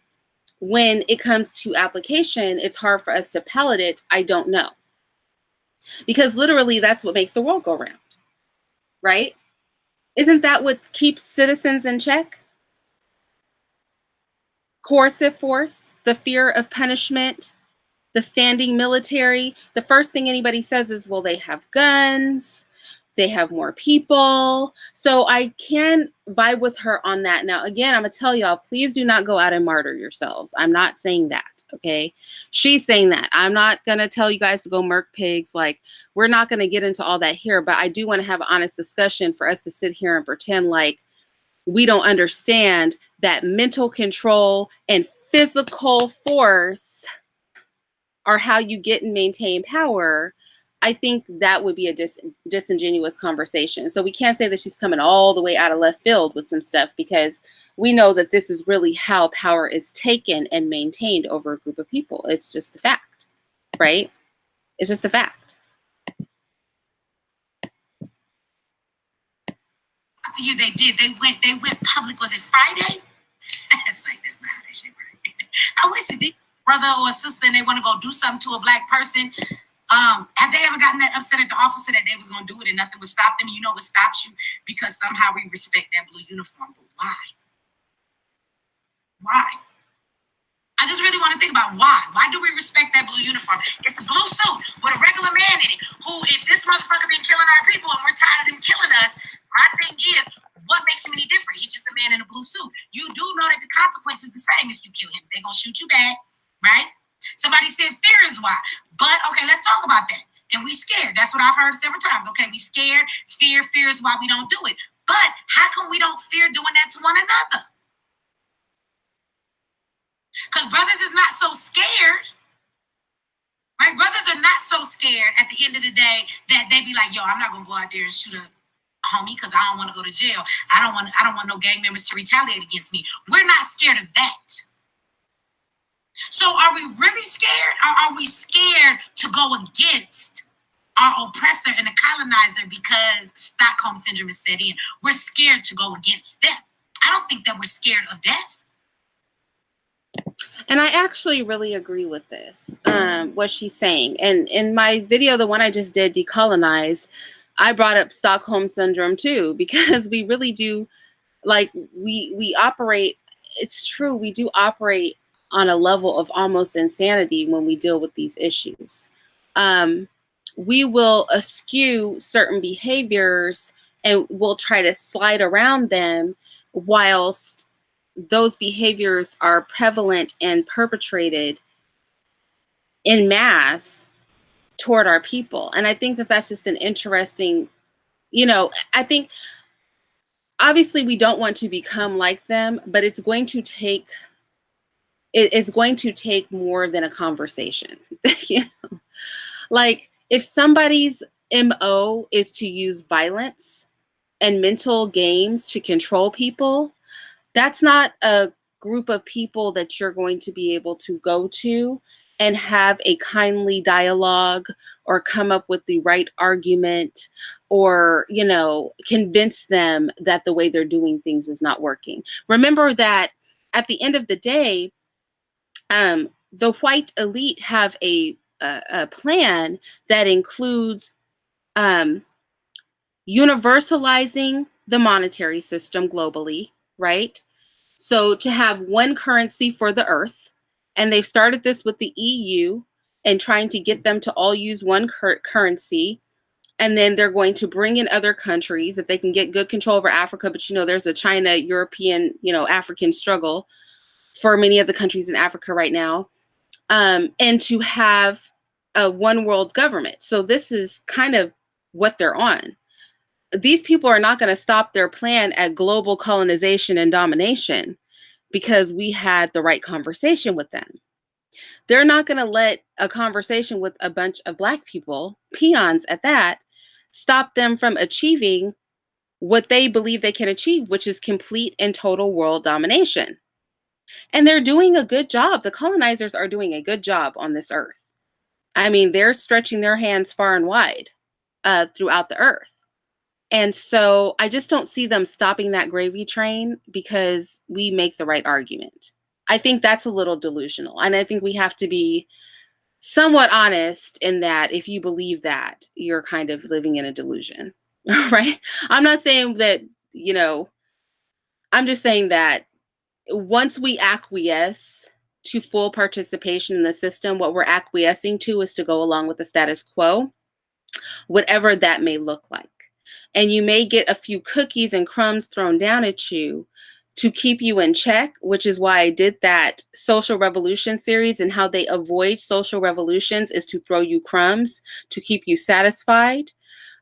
when it comes to application, it's hard for us to palate it, I don't know. Because literally that's what makes the world go round, right? Isn't that what keeps citizens in check? Coercive force, the fear of punishment, the standing military. The first thing anybody says is, well, they have guns, they have more people. So I can vibe with her on that. Now, again, I'm going to tell y'all, please do not go out and martyr yourselves. I'm not saying that. Okay, she's saying that. I'm not going to tell you guys to go murk pigs. Like, we're not going to get into all that here, but I do want to have an honest discussion for us to sit here and pretend like we don't understand that mental control and physical force are how you get and maintain power. I think that would be a disingenuous conversation. So we can't say that she's coming all the way out of left field with some stuff, because we know that this is really how power is taken and maintained over a group of people. It's just a fact, right? It's just a fact. to you, they did. They went public. Was it Friday? It's like, that's not how that shit works. I wish it did. Brother or a sister, and they want to go do something to a black person. Have they ever gotten that upset at the officer that they was gonna do it and nothing would stop them? You know what stops you? Because somehow we respect that blue uniform. But why? Why? I just really want to think about why. Why do we respect that blue uniform? It's a blue suit with a regular man in it. Who, if this motherfucker been killing our people and we're tired of him killing us, my thing is, what makes him any different? He's just a man in a blue suit. You do know that the consequence is the same if you kill him. They're gonna shoot you back, right? Somebody said fear is why. But okay, let's talk about that. And we scared. That's what I've heard several times. Okay, we scared. Fear is why we don't do it. But how come we don't fear doing that to one another? Because brothers is not so scared, right? Brothers are not so scared at the end of the day that they be like, yo, I'm not gonna go out there and shoot a homie because I don't want to go to jail. I don't want no gang members to retaliate against me. We're not scared of that. So are we really scared, or are we scared to go against our oppressor and the colonizer because Stockholm syndrome is set in? We're scared to go against them. I don't think that we're scared of death. And I actually really agree with this, what she's saying. And in my video, the one I just did, Decolonize, I brought up Stockholm syndrome too, because we really do, like, we operate, it's true, we do operate on a level of almost insanity when we deal with these issues. We will eschew certain behaviors and we'll try to slide around them whilst those behaviors are prevalent and perpetrated in mass toward our people. And I think that that's just an interesting, I think obviously we don't want to become like them, but it's going to take more than a conversation. Like, if somebody's MO is to use violence and mental games to control people, that's not a group of people that you're going to be able to go to and have a kindly dialogue or come up with the right argument or, convince them that the way they're doing things is not working. Remember that at the end of the day, the white elite have a plan that includes universalizing the monetary system globally, right? So to have one currency for the earth, and they've started this with the EU and trying to get them to all use one currency. And then they're going to bring in other countries if they can get good control over Africa. But, there's a China, European, African struggle for many of the countries in Africa right now. And to have a one world government. So this is kind of what they're on. These people are not going to stop their plan at global colonization and domination because we had the right conversation with them. They're not going to let a conversation with a bunch of Black people, peons at that, stop them from achieving what they believe they can achieve, which is complete and total world domination. And they're doing a good job. The colonizers are doing a good job on this earth. I mean, they're stretching their hands far and wide throughout the earth. And so I just don't see them stopping that gravy train because we make the right argument. I think that's a little delusional. And I think we have to be somewhat honest in that if you believe that, you're kind of living in a delusion, right? I'm not saying that, I'm just saying that once we acquiesce to full participation in the system, what we're acquiescing to is to go along with the status quo, whatever that may look like. And you may get a few cookies and crumbs thrown down at you to keep you in check, which is why I did that social revolution series, and how they avoid social revolutions is to throw you crumbs to keep you satisfied,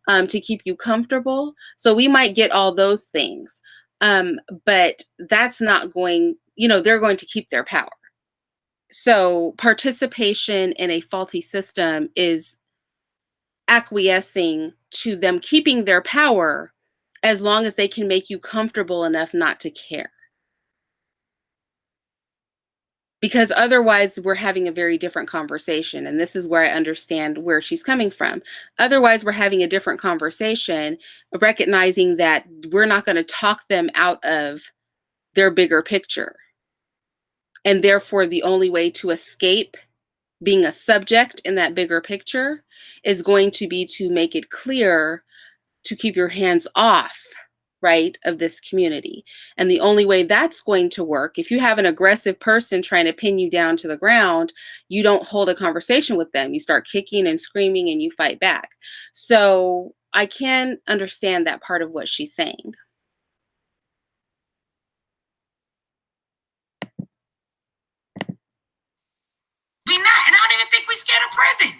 to keep you comfortable. So we might get all those things, but that's not going, they're going to keep their power. So participation in a faulty system is acquiescing to them keeping their power as long as they can make you comfortable enough not to care. because otherwise we're having a very different conversation. And this is where I understand where she's coming from. Otherwise, we're having a different conversation, recognizing that we're not going to talk them out of their bigger picture. And therefore, the only way to escape being a subject in that bigger picture is going to be to make it clear to keep your hands off, right, of this community. And the only way that's going to work, if you have an aggressive person trying to pin you down to the ground, you don't hold a conversation with them. You start kicking and screaming and you fight back. So I can understand that part of what she's saying. We not, and I don't even think we scared of prison.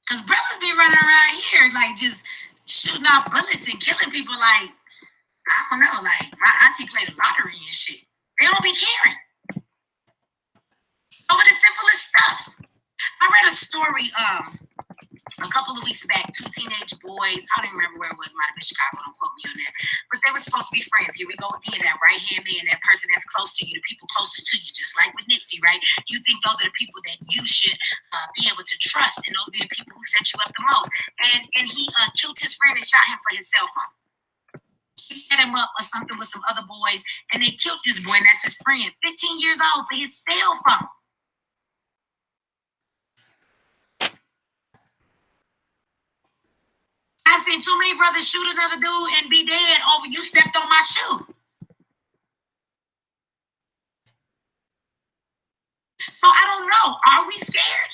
Because brothers be running around here like just shooting off bullets and killing people like, I don't know, like my auntie played the lottery and shit. They don't be caring. Over the simplest stuff. I read a story a couple of weeks back, two teenage boys, I don't even remember where it was, might have been Chicago, don't quote me on that. But they were supposed to be friends. Here we go again, that right-hand man, that person that's close to you, the people closest to you, just like with Nipsey, right? You think those are the people that you should be able to trust, and those be the people who set you up the most. And he killed his friend and shot him for his cell phone. He set him up or something with some other boys, and they killed this boy, and that's his friend, 15 years old, for his cell phone. I've seen too many brothers shoot another dude and be dead over you stepped on my shoe. So I don't know. Are we scared?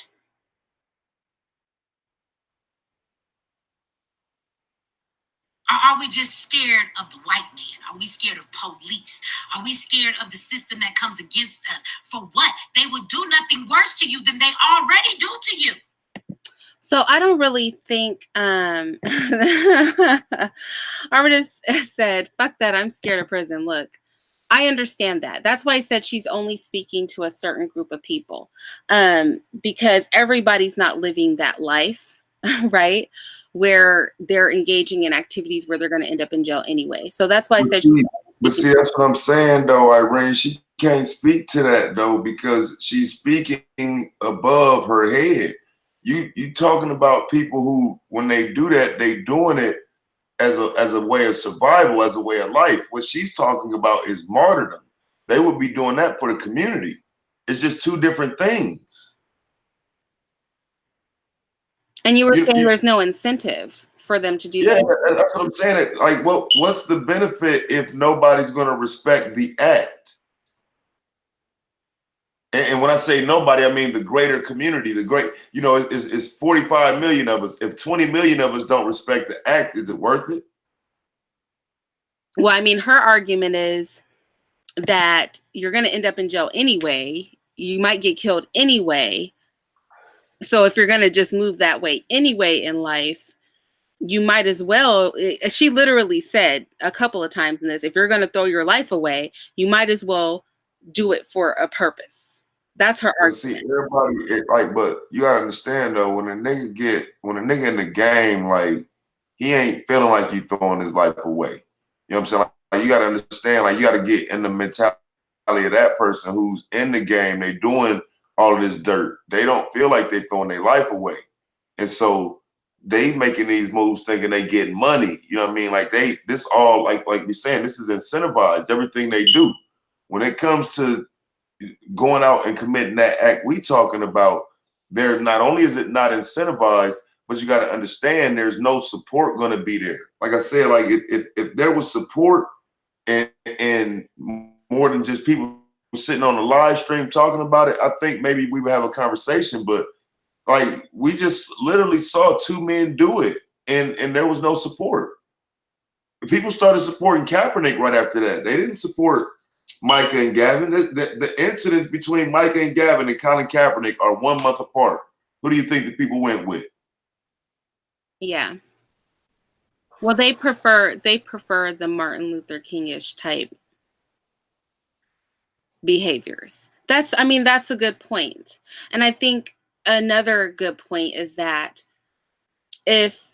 Or are we just scared of the white man? Are we scared of police? Are we scared of the system that comes against us? For what? They will do nothing worse to you than they already do to you. So I don't really think Armin said, fuck that, I'm scared of prison. Look, I understand that. That's why I said she's only speaking to a certain group of people, because everybody's not living that life, right? Where they're engaging in activities where they're going to end up in jail anyway. So that's why I said. But see, that's what I'm saying, though, Irene. She can't speak to that, though, because she's speaking above her head. You talking about people who, when they do that, they doing it as a way of survival, as a way of life. What she's talking about is martyrdom. They would be doing that for the community. It's just two different things. And you were saying there's no incentive for them to do that. Yeah, that's what I'm saying. Like, what's the benefit if nobody's going to respect the act? And when I say nobody, I mean the greater community, the great, it's 45 million of us. If 20 million of us don't respect the act, is it worth it? Well, I mean, her argument is that you're going to end up in jail anyway. You might get killed anyway. So if you're going to just move that way anyway in life, you might as well. She literally said a couple of times in this, if you're going to throw your life away, you might as well do it for a purpose. That's her argument. See, everybody, but you gotta understand though, when a nigga in the game, like, he ain't feeling like he's throwing his life away. You know what I'm saying? Like, you gotta understand, like, you gotta get in the mentality of that person who's in the game. They doing all of this dirt. They don't feel like they throwing their life away, and so they making these moves thinking they getting money. You know what I mean? Like, this all like we saying, this is incentivized. Everything they do when it comes to going out and committing that act we talking about, there not only is it not incentivized, but you got to understand there's no support going to be there. Like I said, like if there was support and more than just people sitting on the live stream talking about it, I think maybe we would have a conversation. But like, we just literally saw two men do it, and there was no support. People started supporting Kaepernick right after that. They didn't support Micah and Gavin. The incidents between Micah and Gavin and Colin Kaepernick are 1 month apart. Who do you think the people went with? Yeah. Well, they prefer the Martin Luther King-ish type behaviors. That's a good point. And I think another good point is that if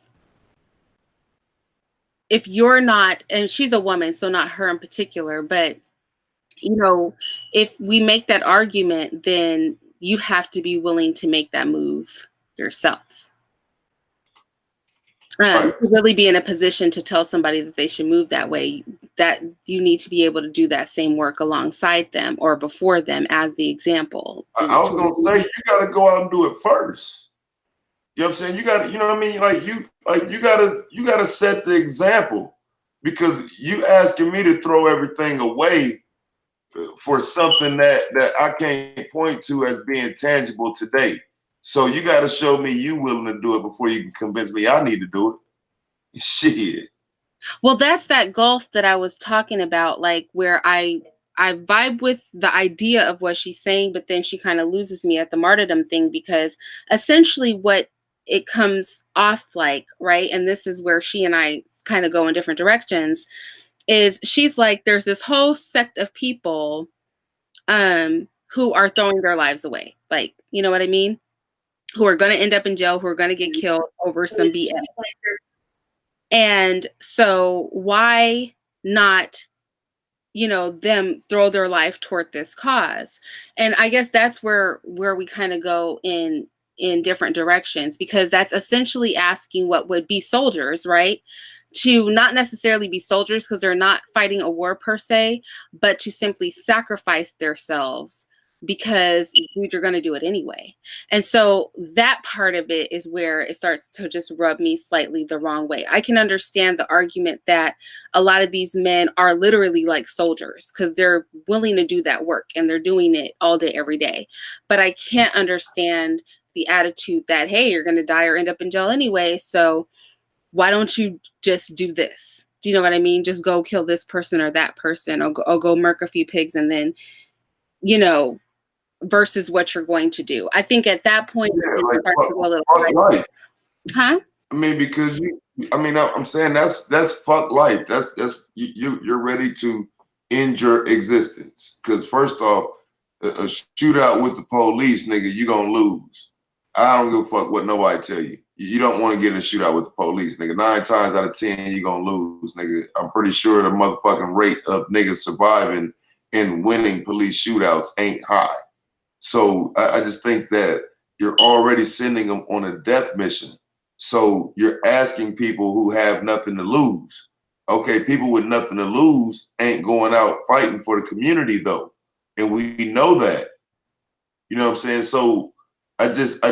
you're not, and she's a woman, so not her in particular, but you know, if we make that argument, then you have to be willing to make that move yourself. Right. To really be in a position to tell somebody that they should move that way, that you need to be able to do that same work alongside them or before them as the example. I was gonna say you gotta go out and do it first. You know what I'm saying? You gotta, you know what I mean? You gotta set the example, because you asking me to throw everything away for something that I can't point to as being tangible today. So you got to show me you willing to do it before you can convince me I need to do it. Shit. Well, that's that gulf that I was talking about, like where I vibe with the idea of what she's saying, but then she kind of loses me at the martyrdom thing, because essentially what it comes off like, right? And this is where she and I kind of go in different directions, is she's like, there's this whole sect of people who are throwing their lives away. Like, you know what I mean? Who are going to end up in jail, who are going to get killed over some BS. And so why not, you know, them throw their life toward this cause? And I guess that's where we kind of go in different directions, because that's essentially asking what would be soldiers, right? To not necessarily be soldiers because they're not fighting a war per se, but to simply sacrifice themselves because you're going to do it anyway. And so that part of it is where it starts to just rub me slightly the wrong way. I can understand the argument that a lot of these men are literally like soldiers because they're willing to do that work and they're doing it all day, every day. But I can't understand the attitude that, hey, you're going to die or end up in jail anyway, so why don't you just do this? Do you know what I mean? Just go kill this person or that person, or go murk a few pigs, and then, you know, versus what you're going to do. I think at that point, Yeah, it like, starts to go a little fuck life. Huh? I mean, because I'm saying that's fuck life. That's you're ready to end your existence. Because first off, a shootout with the police, nigga, you gonna lose. I don't give a fuck what nobody tell you. You don't want to get in a shootout with the police, nigga. 9 times out of 10, you gonna lose, nigga. I'm pretty sure the motherfucking rate of niggas surviving and winning police shootouts ain't high. So I just think that you're already sending them on a death mission. So you're asking people who have nothing to lose. Okay, people with nothing to lose ain't going out fighting for the community though. And we know that. You know what I'm saying? So I just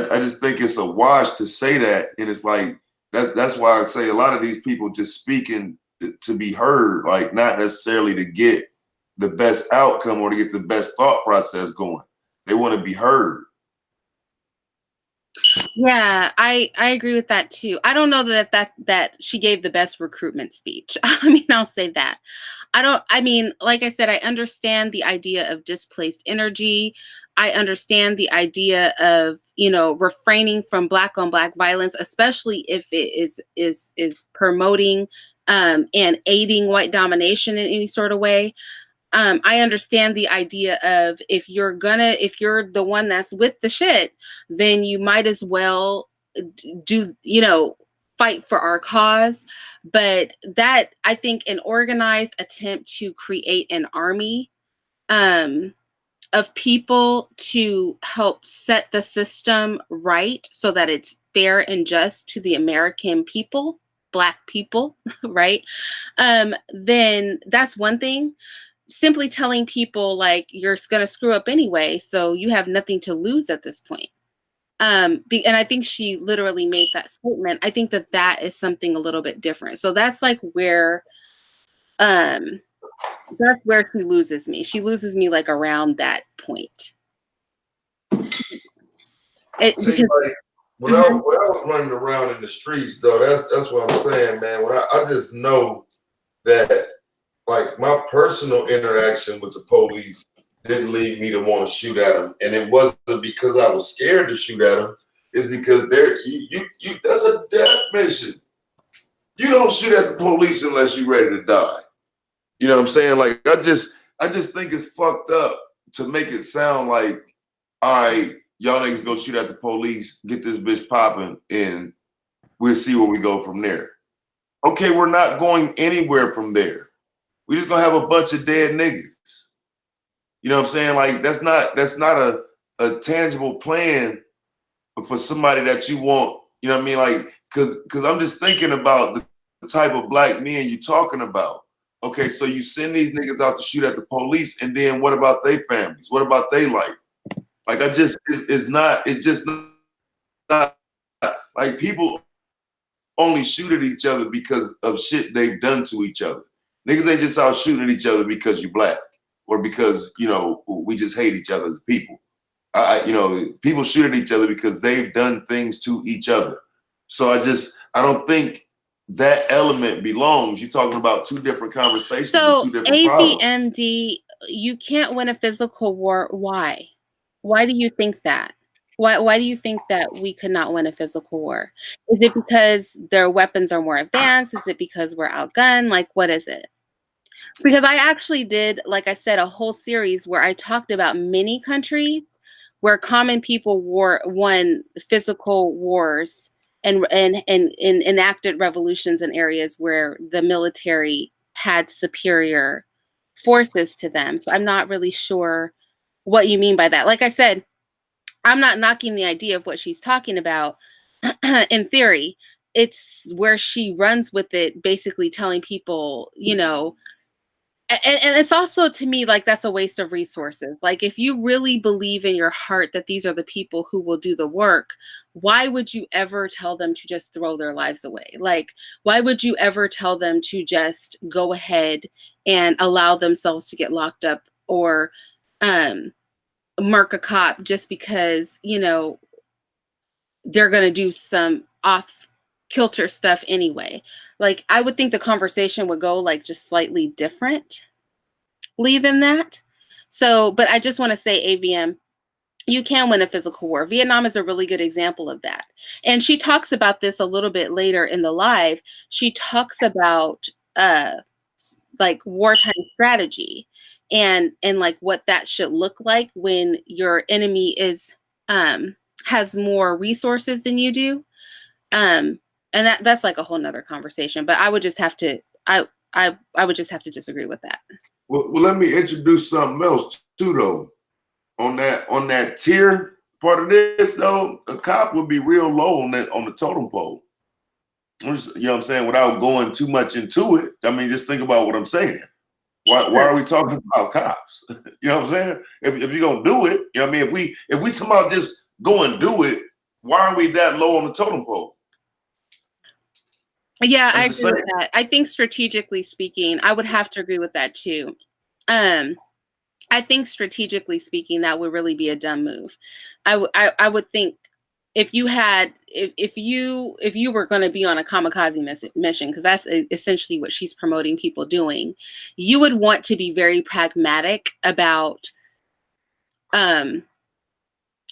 think it's a wash to say that. And it's like that's why I say a lot of these people just speaking to be heard, like not necessarily to get the best outcome or to get the best thought process going. They want to be heard. Yeah, I agree with that too. I don't know that she gave the best recruitment speech. I mean, I'll say that. I mean, like I said, I understand the idea of displaced energy. I understand the idea of, you know, refraining from black on black violence, especially if it is promoting and aiding white domination in any sort of way. I understand the idea of if you're the one that's with the shit, then you might as well do, you know, fight for our cause. But that, I think, an organized attempt to create an army of people to help set the system right so that it's fair and just to the American people, Black people, right? Then that's one thing. Simply telling people like you're going to screw up anyway, so you have nothing to lose at this point. And I think she literally made that statement. I think that is something a little bit different. So that's like where she loses me. She loses me like around that point. See, like when I was running around in the streets, though, that's what I'm saying, man. When I just know that, like, my personal interaction with the police didn't lead me to want to shoot at them, and it wasn't because I was scared to shoot at them. It's because that's a death mission. You don't shoot at the police unless you're ready to die. You know what I'm saying? Like, I just think it's fucked up to make it sound like, all right, y'all niggas go shoot at the police, get this bitch popping, and we'll see where we go from there. Okay, we're not going anywhere from there. We just gonna have a bunch of dead niggas. You know what I'm saying? Like that's not a tangible plan for somebody that you want. You know what I mean? Like because I'm just thinking about the type of black men you talking about. Okay, so you send these niggas out to shoot at the police, and then what about their families? What about their life? Like it's just not like people only shoot at each other because of shit they've done to each other. Niggas ain't just out shooting at each other because you black or because, you know, we just hate each other as people. You know, people shoot at each other because they've done things to each other. So I don't think that element belongs. You're talking about two different conversations So and two different problems. AVMD, you can't win a physical war. Why? Why do you think that? Why do you think that we could not win a physical war? Is it because their weapons are more advanced? Is it because we're outgunned? Like, what is it? Because I actually did, like I said, a whole series where I talked about many countries where common people won physical wars and enacted revolutions in areas where the military had superior forces to them. So I'm not really sure what you mean by that. Like I said, I'm not knocking the idea of what she's talking about in theory. It's where she runs with it, basically telling people, you know, and it's also to me like that's a waste of resources. Like if you really believe in your heart that these are the people who will do the work, why would you ever tell them to just throw their lives away? Like why would you ever tell them to just go ahead and allow themselves to get locked up or murk a cop just because, you know, they're going to do some off kilter stuff anyway? Like I would think the conversation would go like just slightly different than that. So, but I just want to say, AVM, you can win a physical war. Vietnam is a really good example of that. And she talks about this a little bit later in the live. She talks about like wartime strategy and like what that should look like when your enemy is has more resources than you do. And that's like a whole nother conversation. But I would just have to I would just have to disagree with that. Well, let me introduce something else too, though. On that tier part of this, though, a cop would be real low on the totem pole. You know what I'm saying? Without going too much into it, I mean, just think about what I'm saying. Why are we talking about cops? You know what I'm saying? If you're gonna do it, you know what I mean? If we talking about just go and do it, why are we that low on the totem pole? Yeah, I agree with that. I think strategically speaking, I would have to agree with that too. I think strategically speaking, that would really be a dumb move. I would think if you were going to be on a kamikaze mission, because that's essentially what she's promoting people doing, you would want to be very pragmatic about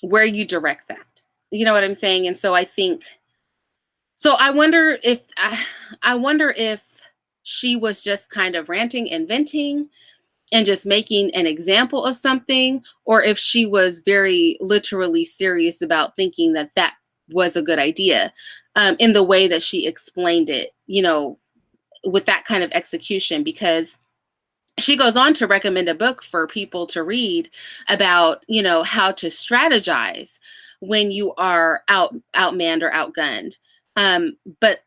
where you direct that. You know what I'm saying? And so I think. So I wonder if she was just kind of ranting and venting and just making an example of something, or if she was very literally serious about thinking that that was a good idea in the way that she explained it, you know, with that kind of execution, because she goes on to recommend a book for people to read about, you know, how to strategize when you are outmanned or outgunned. But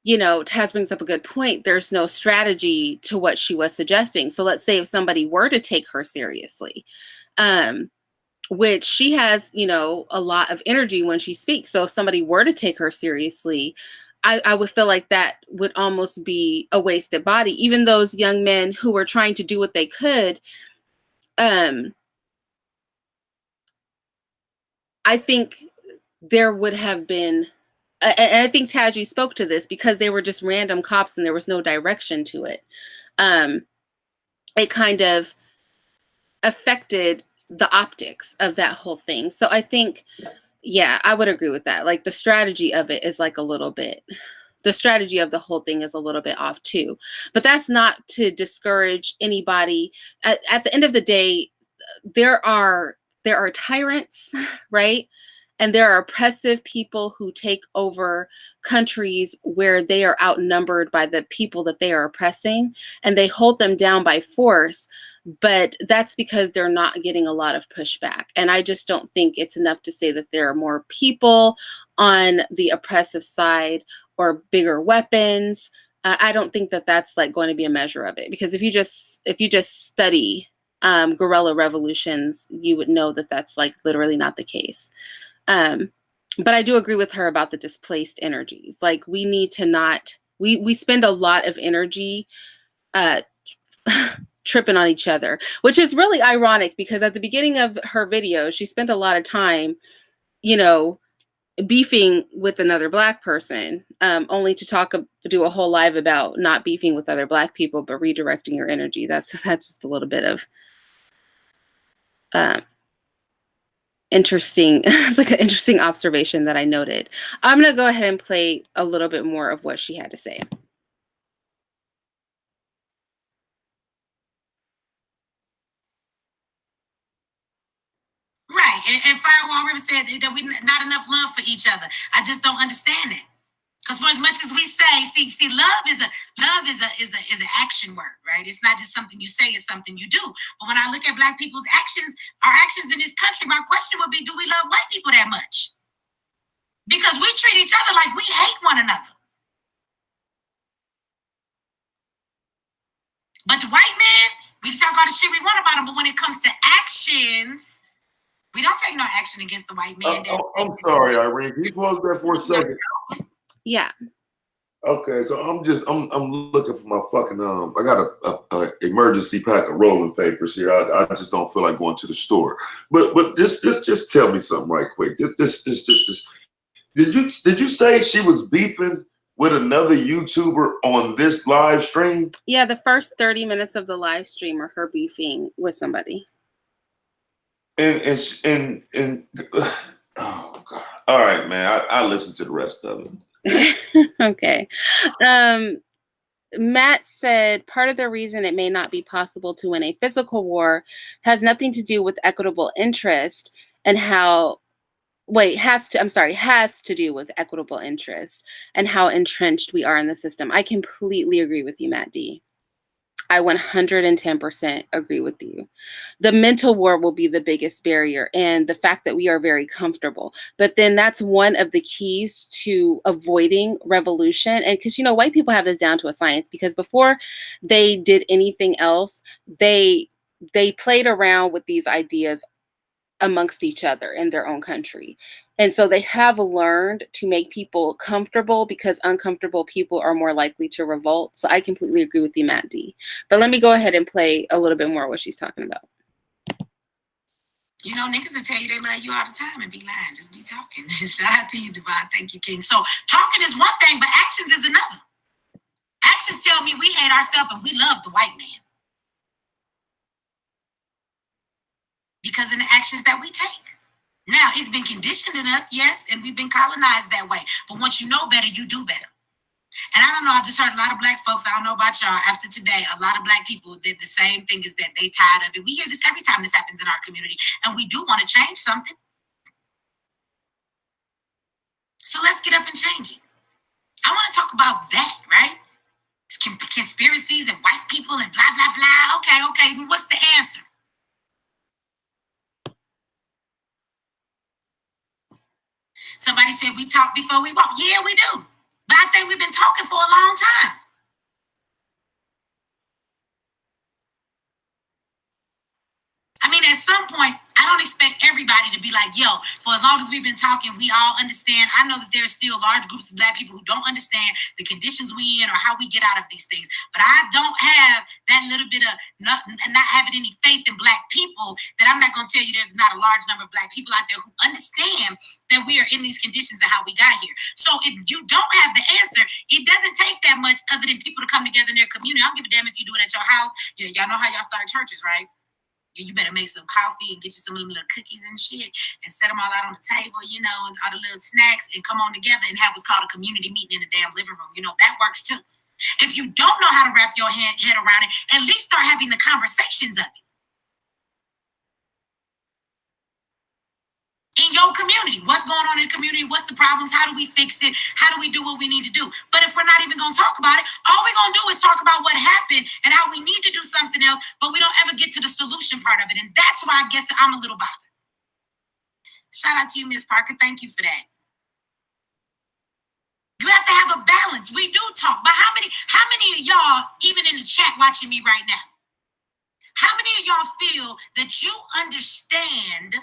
you know, Taz brings up a good point. There's no strategy to what she was suggesting. So let's say if somebody were to take her seriously, which she has, you know, a lot of energy when she speaks. So if somebody were to take her seriously, I would feel like that would almost be a wasted body. Even those young men who were trying to do what they could, I think there would have been, and I think Taji spoke to this, because they were just random cops and there was no direction to it. It kind of affected the optics of that whole thing. So I think, yeah, I would agree with that. Like the strategy of it is like a little bit, the strategy of the whole thing is a little bit off too. But that's not to discourage anybody. At the end of the day, there are tyrants, right? And there are oppressive people who take over countries where they are outnumbered by the people that they are oppressing, and they hold them down by force. But that's because they're not getting a lot of pushback. And I just don't think it's enough to say that there are more people on the oppressive side or bigger weapons. I don't think that that's like going to be a measure of it, because if you just study guerrilla revolutions, you would know that that's like literally not the case. But I do agree with her about the displaced energies. Like, we need to not, we spend a lot of energy tripping on each other, which is really ironic, because at the beginning of her video, she spent a lot of time, you know, beefing with another Black person, only to do a whole live about not beefing with other Black people, but redirecting your energy. That's just a little bit of interesting. It's like an interesting observation that I noted. I'm gonna go ahead and play a little bit more of what she had to say. Right. And Firewall River said that we not enough love for each other. I just don't understand that. Because for as much as we say, see, love is an action word, right? It's not just something you say; it's something you do. But when I look at Black people's actions, our actions in this country, my question would be: do we love white people that much? Because we treat each other like we hate one another. But the white man, we can talk all the shit we want about him, but when it comes to actions, we don't take no action against the white man. I'm sorry, Irene. Can you pause there for a second? Yeah. Okay, so I'm looking for my fucking I got a emergency pack of rolling papers here. I just don't feel like going to the store. But just tell me something right quick. This did you say she was beefing with another YouTuber on this live stream? Yeah, the first 30 minutes of the live stream are her beefing with somebody. And oh God. All right, man. I listened to the rest of it. Okay. Matt said part of the reason it may not be possible to win a physical war has nothing to do with equitable interest and how has to do with equitable interest and how entrenched we are in the system. I completely agree with you, Matt D. I 110% agree with you. The mental war will be the biggest barrier, and the fact that we are very comfortable. But then that's one of the keys to avoiding revolution. And because, white people have this down to a science, because before they did anything else, they played around with these ideas amongst each other in their own country. And so they have learned to make people comfortable, because uncomfortable people are more likely to revolt. So I completely agree with you, Matt D. But let me go ahead and play a little bit more of what she's talking about. Niggas will tell you they love you all the time and be lying. Just be talking. Shout out to you, Divine. Thank you, King. So talking is one thing, but actions is another. Actions tell me we hate ourselves and we love the white man. Because of the actions that we take. Now, it's been conditioned in us, yes, and we've been colonized that way. But once you know better, you do better. And I don't know, I've just heard a lot of Black folks, I don't know about y'all, after today, a lot of Black people did the same thing, is that they tired of it. We hear this every time this happens in our community, and we do want to change something. So let's get up and change it. I want to talk about that, right? It's conspiracies and white people and blah, blah, blah. Okay, what's the answer? Somebody said we talk before we walk. Yeah, we do. But I think we've been talking for a long time. I mean, at some point, I don't expect everybody to be like, yo, for as long as we've been talking, we all understand. I know that there's still large groups of Black people who don't understand the conditions we in or how we get out of these things. But I don't have that little bit of not having any faith in Black people, that I'm not going to tell you there's not a large number of Black people out there who understand that we are in these conditions and how we got here. So if you don't have the answer, it doesn't take that much other than people to come together in their community. I don't give a damn if you do it at your house. Yeah, y'all know how y'all start churches, right? You better make some coffee and get you some of them little cookies and shit and set them all out on the table, and all the little snacks, and come on together and have what's called a community meeting in the damn living room. That works too. If you don't know how to wrap your head around it, at least start having the conversations of it. in your community. What's going on in the community? What's the problems? How do we fix it? How do we do what we need to do? But if we're not even going to talk about it, all we're going to do is talk about what happened and how we need to do something else, but we don't ever get to the solution part of it. And that's why I guess I'm a little bothered. Shout out to you, Miss Parker. Thank you for that. You have to have a balance. We do talk, but how many of y'all, even in the chat watching me right now, how many of y'all feel that you understand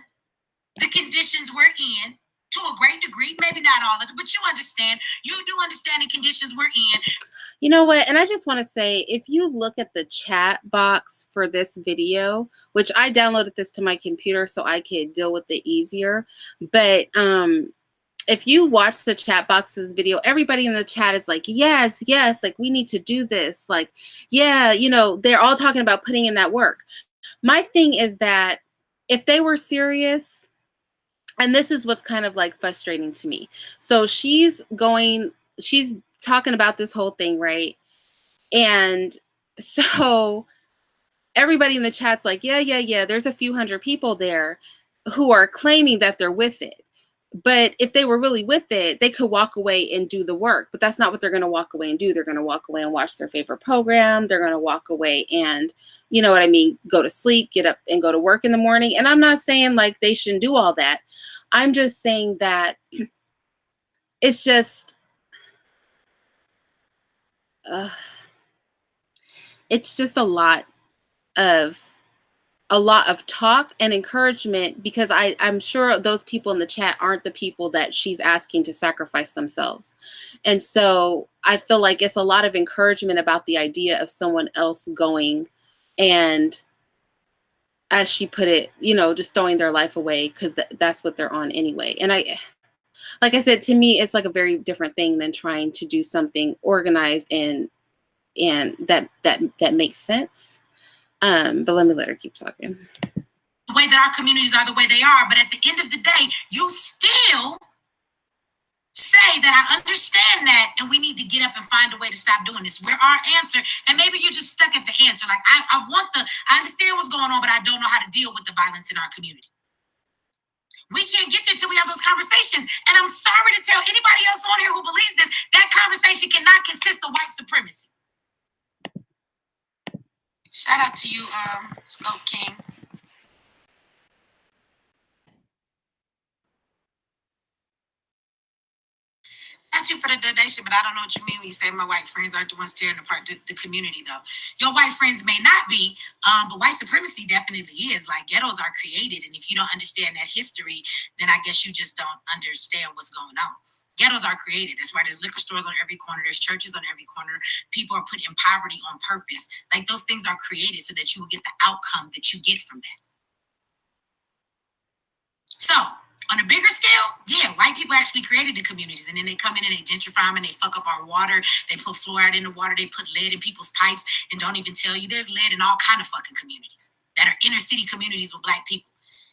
the conditions we're in to a great degree? Maybe not all of it, but you understand. You do understand the conditions we're in. You know what? And I just want to say, if you look at the chat box for this video, which I downloaded this to my computer so I could deal with it easier, but if you watch the chat box's video, everybody in the chat is like, yes, yes, like we need to do this. Like, yeah, you know, they're all talking about putting in that work. My thing is that if they were serious, and this is what's kind of like frustrating to me. So she's talking about this whole thing, right? And so everybody in the chat's like, yeah, there's a few hundred people there who are claiming that they're with it. But if they were really with it, they could walk away and do the work. But that's not what they're going to walk away and do. They're going to walk away and watch their favorite program. They're going to walk away and, you know what I mean, go to sleep, get up and go to work in the morning. And I'm not saying like they shouldn't do all that. I'm just saying that it's just, it's just a lot of talk and encouragement, because I'm sure those people in the chat aren't the people that she's asking to sacrifice themselves. And so I feel like it's a lot of encouragement about the idea of someone else going and, as she put it, you know, just throwing their life away because that's what they're on anyway. And like I said, to me, it's like a very different thing than trying to do something organized and that makes sense. But let me let her keep talking. The way that our communities are the way they are, but at the end of the day, you still say that I understand that, and we need to get up and find a way to stop doing this. We're our answer, and maybe you're just stuck at the answer. Like I understand what's going on, but I don't know how to deal with the violence in our community. We can't get there till we have those conversations. And I'm sorry to tell anybody else on here who believes this, that conversation cannot consist of white supremacy. Shout out to you, Scope King. Thank you for the donation, but I don't know what you mean when you say my white friends aren't the ones tearing apart the community, though. Your white friends may not be, but white supremacy definitely is. Like, ghettos are created, and if you don't understand that history, then I guess you just don't understand what's going on. Ghettos are created. That's why there's liquor stores on every corner. There's churches on every corner. People are put in poverty on purpose. Like, those things are created so that you will get the outcome that you get from that. So, on a bigger scale, yeah, white people actually created the communities, and then they come in and they gentrify them and they fuck up our water. They put fluoride in the water. They put lead in people's pipes and don't even tell you there's lead in all kind of fucking communities that are inner city communities with black people.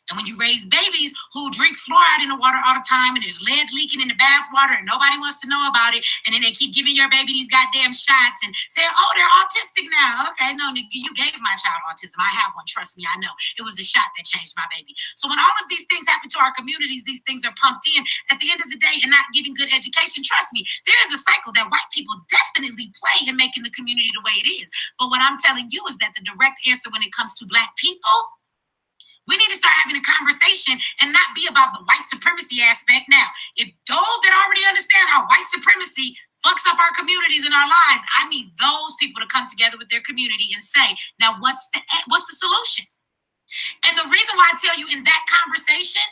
And when you raise babies who drink fluoride in the water all the time and there's lead leaking in the bath water and nobody wants to know about it, and then they keep giving your baby these goddamn shots and saying, oh, they're autistic now. Okay, no, nigga, you gave my child autism. I have one. Trust me, I know. It was a shot that changed my baby. So when all of these things happen to our communities, these things are pumped in at the end of the day and not giving good education. Trust me, there is a cycle that white people definitely play in making the community the way it is. But what I'm telling you is that the direct answer when it comes to black people, we need to start having a conversation and not be about the white supremacy aspect. Now, if those that already understand how white supremacy fucks up our communities and our lives, I need those people to come together with their community and say, now what's the solution? And the reason why I tell you in that conversation,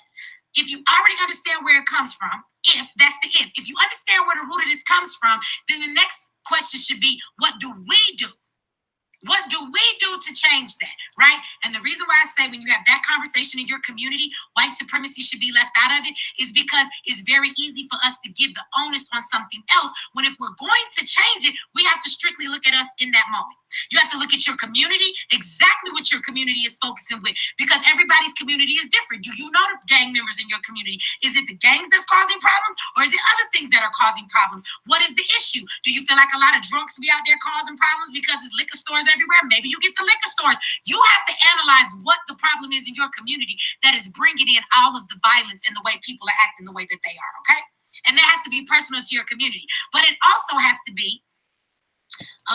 if you already understand where it comes from, if you understand where the root of this comes from, then the next question should be, what do we do? What do we do to change that, right? And the reason why I say when you have that conversation in your community, white supremacy should be left out of it is because it's very easy for us to give the onus on something else, when if we're going to change it, we have to strictly look at us in that moment. You have to look at your community, exactly what your community is focusing with, because everybody's community is different. Do you know the gang members in your community? Is it the gangs that's causing problems, or is it other things that are causing problems? What is the issue? Do you feel like a lot of drunks be out there causing problems because it's liquor stores everywhere. Maybe you get the liquor stores. You have to analyze what the problem is in your community that is bringing in all of the violence and the way people are acting the way that they are, okay? And that has to be personal to your community. But it also has to be,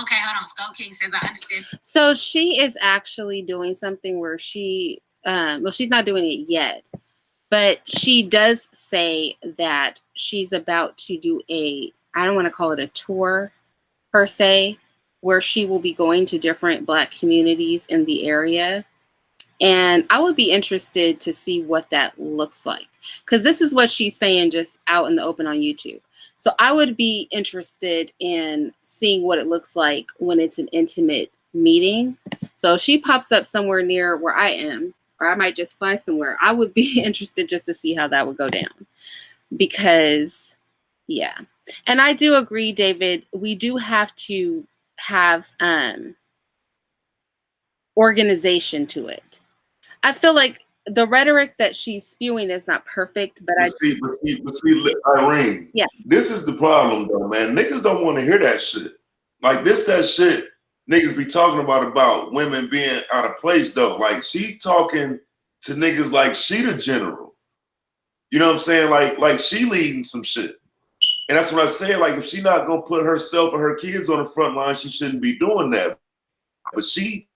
okay, hold on. Skull King says, I understand. So she is actually doing something where she, well, she's not doing it yet, but she does say that she's about to do I don't want to call it a tour per se, where she will be going to different Black communities in the area. And I would be interested to see what that looks like, because this is what she's saying just out in the open on YouTube. So I would be interested in seeing what it looks like when it's an intimate meeting. So if she pops up somewhere near where I am, or I might just fly somewhere, I would be interested just to see how that would go down. Because, yeah. And I do agree, David, we do have to have organization to it. I feel like the rhetoric that she's spewing is not perfect, but see, Irene. Yeah. This is the problem, though, man. Niggas don't want to hear that shit. Like that shit niggas be talking about women being out of place, though. Like she talking to niggas like she the general. You know what I'm saying? Like she leading some shit. And that's what I say. Like if she not gonna put herself and her kids on the front line, she shouldn't be doing that. But she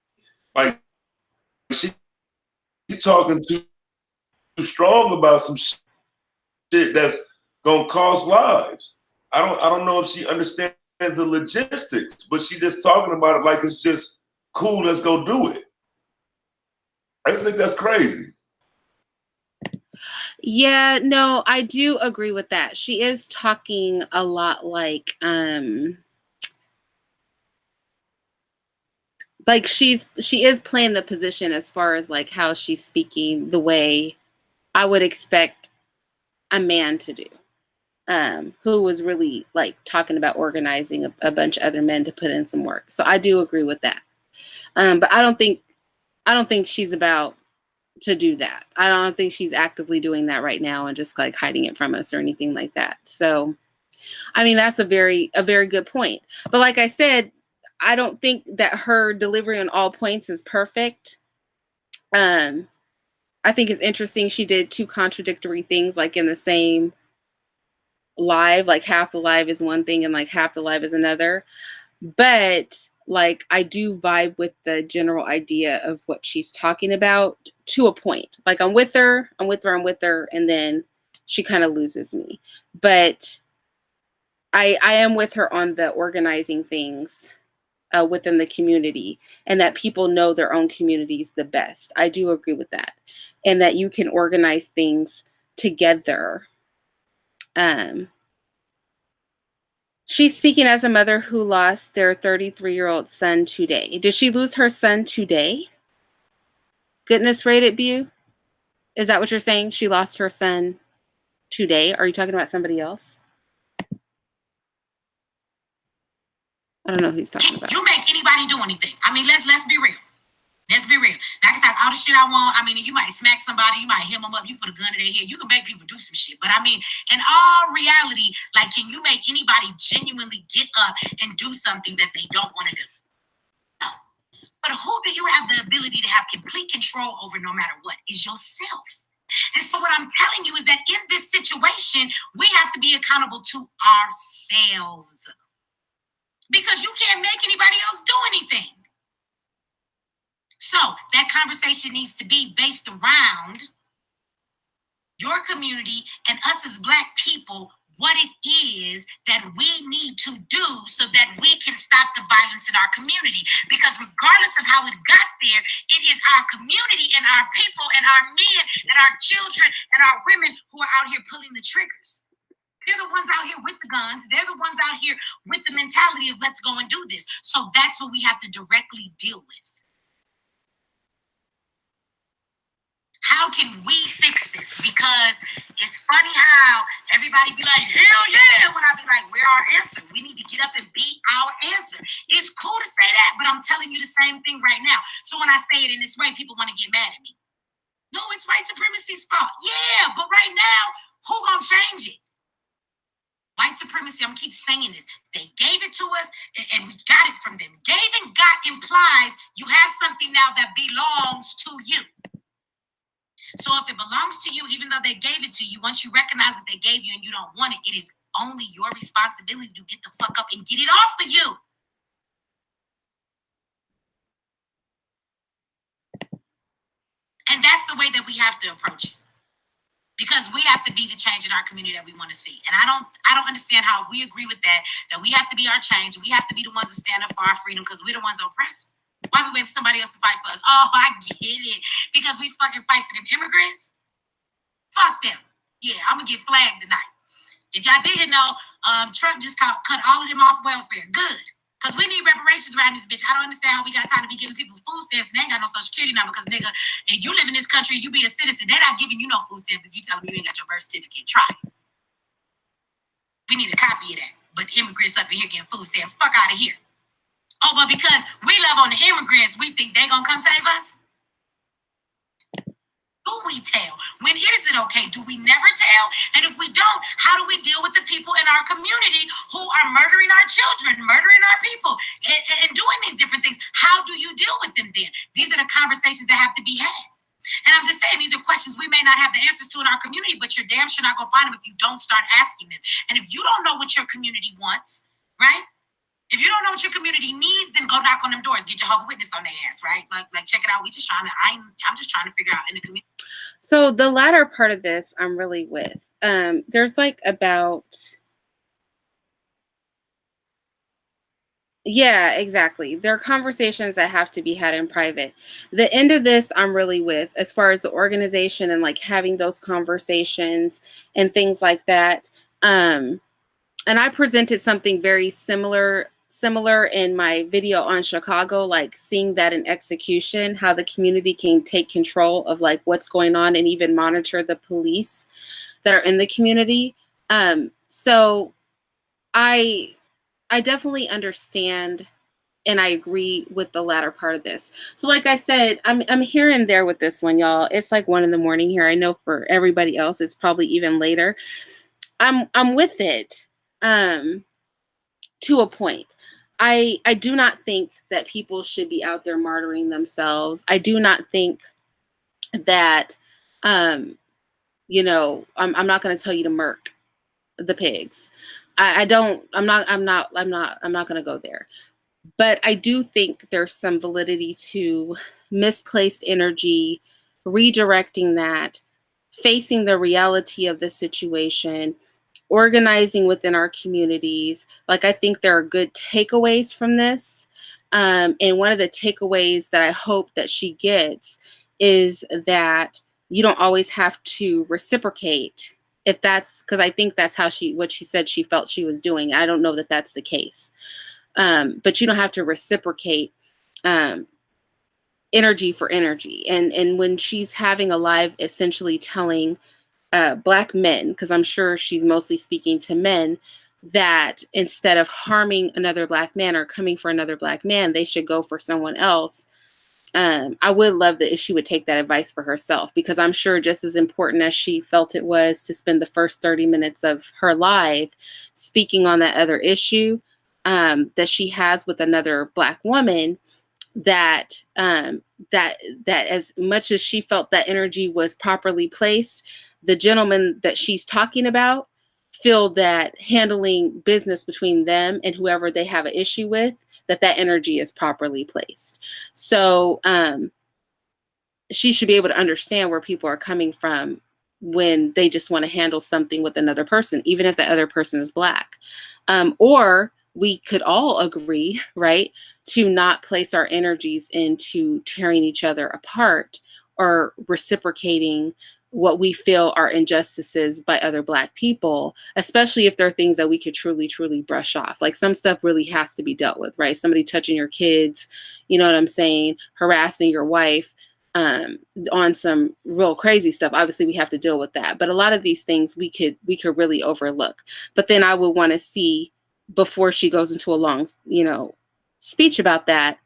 talking too strong about some shit that's gonna cost lives. I don't know if she understands the logistics, but she just talking about it like it's just cool. Let's go do it. I just think that's crazy. Yeah, no, I do agree with that. She is talking a lot like she is playing the position as far as like how she's speaking the way I would expect a man to do. Who was really like talking about organizing a bunch of other men to put in some work. So I do agree with that. But I don't think she's about to do that. I don't think she's actively doing that right now and just like hiding it from us or anything like that. So, I mean, that's a very good point. But like I said, I don't think that her delivery on all points is perfect. I think it's interesting she did two contradictory things like in the same live, like half the live is one thing and like half the live is another. But like I do vibe with the general idea of what she's talking about to a point. Like I'm with her, and then she kind of loses me. But I am with her on the organizing things within the community, and that people know their own communities the best. I do agree with that. And that you can organize things together. She's speaking as a mother who lost their 33-year-old son today. Did she lose her son today? Goodness rated view? Is that what you're saying? She lost her son today? Are you talking about somebody else? I don't know who he's talking about. You make anybody do anything. I mean, let's be real. Let's be real. I can talk all the shit I want. I mean, you might smack somebody, you might hit them up, you put a gun in their head. You can make people do some shit. But I mean, in all reality, like, can you make anybody genuinely get up and do something that they don't want to do? No. But who do you have the ability to have complete control over no matter what? Is yourself. And so what I'm telling you is that in this situation, we have to be accountable to ourselves. Because you can't make anybody else do anything. So that conversation needs to be based around your community and us as Black people, what it is that we need to do so that we can stop the violence in our community. Because regardless of how it got there, it is our community and our people and our men and our children and our women who are out here pulling the triggers. They're the ones out here with the guns. They're the ones out here with the mentality of let's go and do this. So that's what we have to directly deal with. How can we fix this? Because it's funny how everybody be like, hell yeah, when I be like, we're our answer. We need to get up and be our answer. It's cool to say that, but I'm telling you the same thing right now. So when I say it in this way, people want to get mad at me. No, it's white supremacy's fault. Yeah, but right now, who gonna change it? White supremacy, I'm gonna keep saying this. They gave it to us and we got it from them. Gave and got implies you have something now that belongs to you. So if it belongs to you, even though they gave it to you, once you recognize what they gave you and you don't want it, it is only your responsibility to get the fuck up and get it off of you. And that's the way that we have to approach it. Because we have to be the change in our community that we want to see. And I don't understand how, if we agree with that we have to be our change, we have to be the ones that stand up for our freedom because we're the ones oppressed. Why we wait for somebody else to fight for us? Oh, I get it. Because we fucking fight for them immigrants? Fuck them. Yeah, I'm going to get flagged tonight. If y'all didn't know, Trump just cut all of them off welfare. Good. Because we need reparations around this bitch. I don't understand how we got time to be giving people food stamps and they ain't got no social security number. Because, nigga, if you live in this country, you be a citizen, they're not giving you no food stamps if you tell them you ain't got your birth certificate. Try it. We need a copy of that. But immigrants up in here getting food stamps, fuck out of here. Oh, but because we love on the immigrants, we think they gonna come save us? Do we tell? When is it okay? Do we never tell? And if we don't, how do we deal with the people in our community who are murdering our children, murdering our people, and doing these different things? How do you deal with them then? These are the conversations that have to be had. And I'm just saying, these are questions we may not have the answers to in our community, but you're damn sure not gonna find them if you don't start asking them. And if you don't know what your community wants, right? If you don't know what your community needs, then go knock on them doors. Get Jehovah's Witness on their ass, right? Like check it out. I'm just trying to figure out in the community. So the latter part of this, I'm really with. There's like about, yeah, exactly. There are conversations that have to be had in private. The end of this, I'm really with, as far as the organization and like having those conversations and things like that. And I presented something very similar in my video on Chicago, like seeing that in execution, how the community can take control of like what's going on and even monitor the police that are in the community. So I definitely understand and I agree with the latter part of this. So like I said, I'm here and there with this one, y'all. It's like 1 a.m. here. I know for everybody else, it's probably even later. I'm with it. To a point. I do not think that people should be out there martyring themselves. I do not think that, you know, I'm not going to tell you to murk the pigs. I'm not going to go there. But I do think there's some validity to misplaced energy, redirecting that, facing the reality of the situation, organizing within our communities. Like, I think there are good takeaways from this. And one of the takeaways that I hope that she gets is that you don't always have to reciprocate. If that's, because I think that's how what she said she felt she was doing. I don't know that that's the case. But you don't have to reciprocate energy for energy. And when she's having a live essentially telling Black men, because I'm sure she's mostly speaking to men, that instead of harming another Black man or coming for another Black man, they should go for someone else. I would love that if she would take that advice for herself, because I'm sure just as important as she felt it was to spend the first 30 minutes of her live speaking on that other issue that she has with another Black woman, that as much as she felt that energy was properly placed, the gentleman that she's talking about feel that handling business between them and whoever they have an issue with, that energy is properly placed. So she should be able to understand where people are coming from when they just want to handle something with another person, even if the other person is Black. Or we could all agree, right, to not place our energies into tearing each other apart or reciprocating what we feel are injustices by other Black people, especially if there are things that we could truly, truly brush off. Like, some stuff really has to be dealt with, right? Somebody touching your kids, you know what I'm saying, harassing your wife, on some real crazy stuff. Obviously, we have to deal with that. But a lot of these things we could really overlook. But then I would want to see, before she goes into a long, speech about that,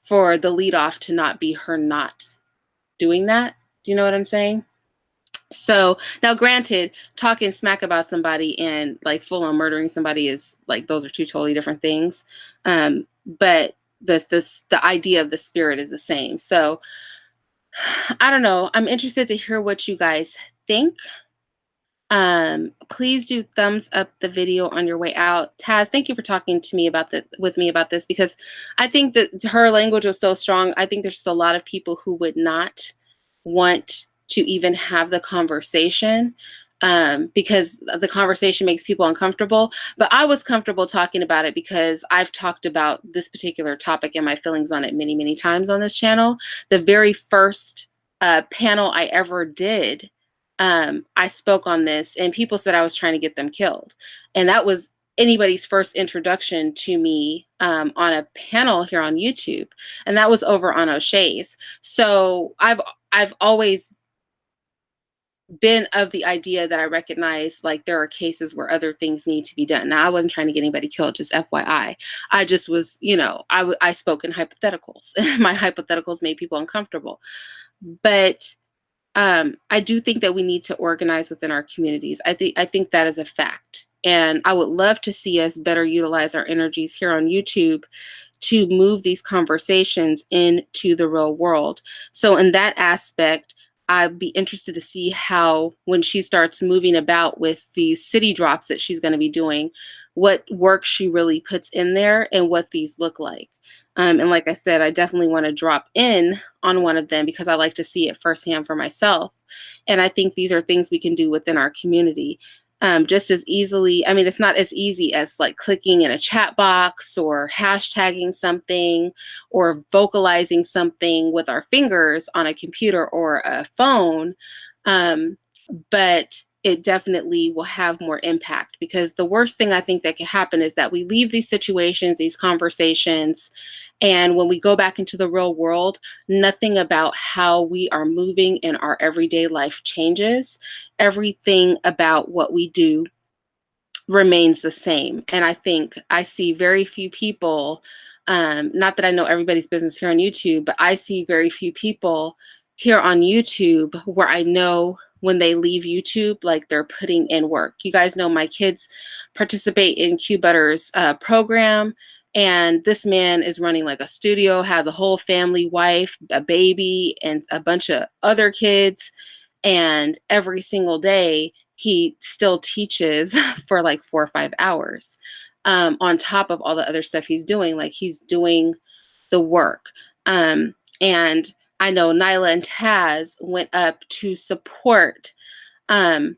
for the lead off to not be her not doing that. Do you know what I'm saying? So now, granted, talking smack about somebody and like full on murdering somebody is like, those are two totally different things. But the idea of the spirit is the same. So I don't know. I'm interested to hear what you guys think. Please do thumbs up the video on your way out. Taz, thank you for talking to me about with me about this, because I think that her language was so strong. I think there's just a lot of people who would not want to even have the conversation, because the conversation makes people uncomfortable. But I was comfortable talking about it because I've talked about this particular topic and my feelings on it many, many times on this channel. The very first panel I ever did, I spoke on this and people said I was trying to get them killed. And that was anybody's first introduction to me on a panel here on YouTube. And that was over on O'Shea's. So I've always been of the idea that I recognize like there are cases where other things need to be done. Now, I wasn't trying to get anybody killed, just FYI. I just was, I spoke in hypotheticals. My hypotheticals made people uncomfortable. But I do think that we need to organize within our communities. I think that is a fact. And I would love to see us better utilize our energies here on YouTube to move these conversations into the real world. So in that aspect, I'd be interested to see how, when she starts moving about with these city drops that she's going to be doing, what work she really puts in there and what these look like. And like I said, I definitely want to drop in on one of them because I like to see it firsthand for myself. And I think these are things we can do within our community. Just as easily, I mean, it's not as easy as like clicking in a chat box or hashtagging something or vocalizing something with our fingers on a computer or a phone. But it definitely will have more impact, because the worst thing I think that can happen is that we leave these situations, these conversations, and when we go back into the real world, nothing about how we are moving in our everyday life changes. Everything about what we do remains the same. And I think I see very few people, not that I know everybody's business here on YouTube, but I see very few people here on YouTube where I know when they leave YouTube, like they're putting in work. You guys know my kids participate in Q Butter's program. And this man is running like a studio, has a whole family, wife, a baby, and a bunch of other kids. And every single day, he still teaches for like 4 or 5 hours on top of all the other stuff he's doing. Like, he's doing the work. And I know Nyla and Taz went up to support the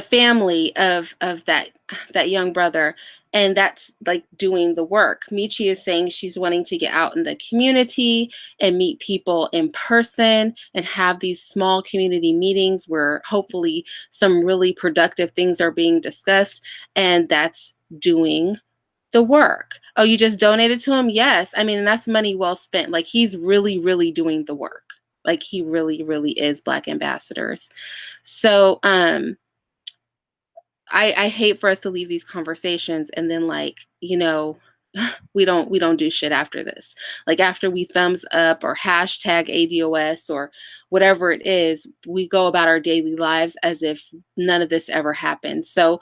family of that young brother, and that's like doing the work. Meechee is saying she's wanting to get out in the community and meet people in person and have these small community meetings where hopefully some really productive things are being discussed, and that's doing the work. Oh, you just donated to him? Yes. I mean, that's money well spent. Like, he's really, really doing the work. Like, he really, really is Black ambassadors. So, I hate for us to leave these conversations and then, like, we don't do shit after this. Like, after we thumbs up or hashtag ADOS or whatever it is, we go about our daily lives as if none of this ever happened. So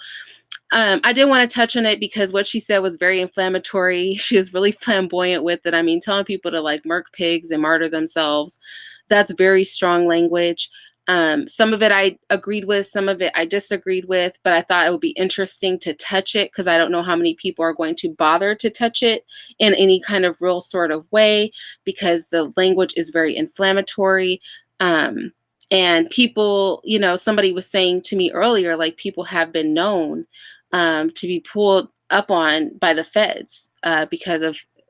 I did want to touch on it because what she said was very inflammatory. She was really flamboyant with it. I mean, telling people to like murk pigs and martyr themselves, that's very strong language. Some of it I agreed with, some of it I disagreed with, but I thought it would be interesting to touch it because I don't know how many people are going to bother to touch it in any kind of real sort of way, because the language is very inflammatory. And people, somebody was saying to me earlier, like, people have been known to be pulled up on by the feds because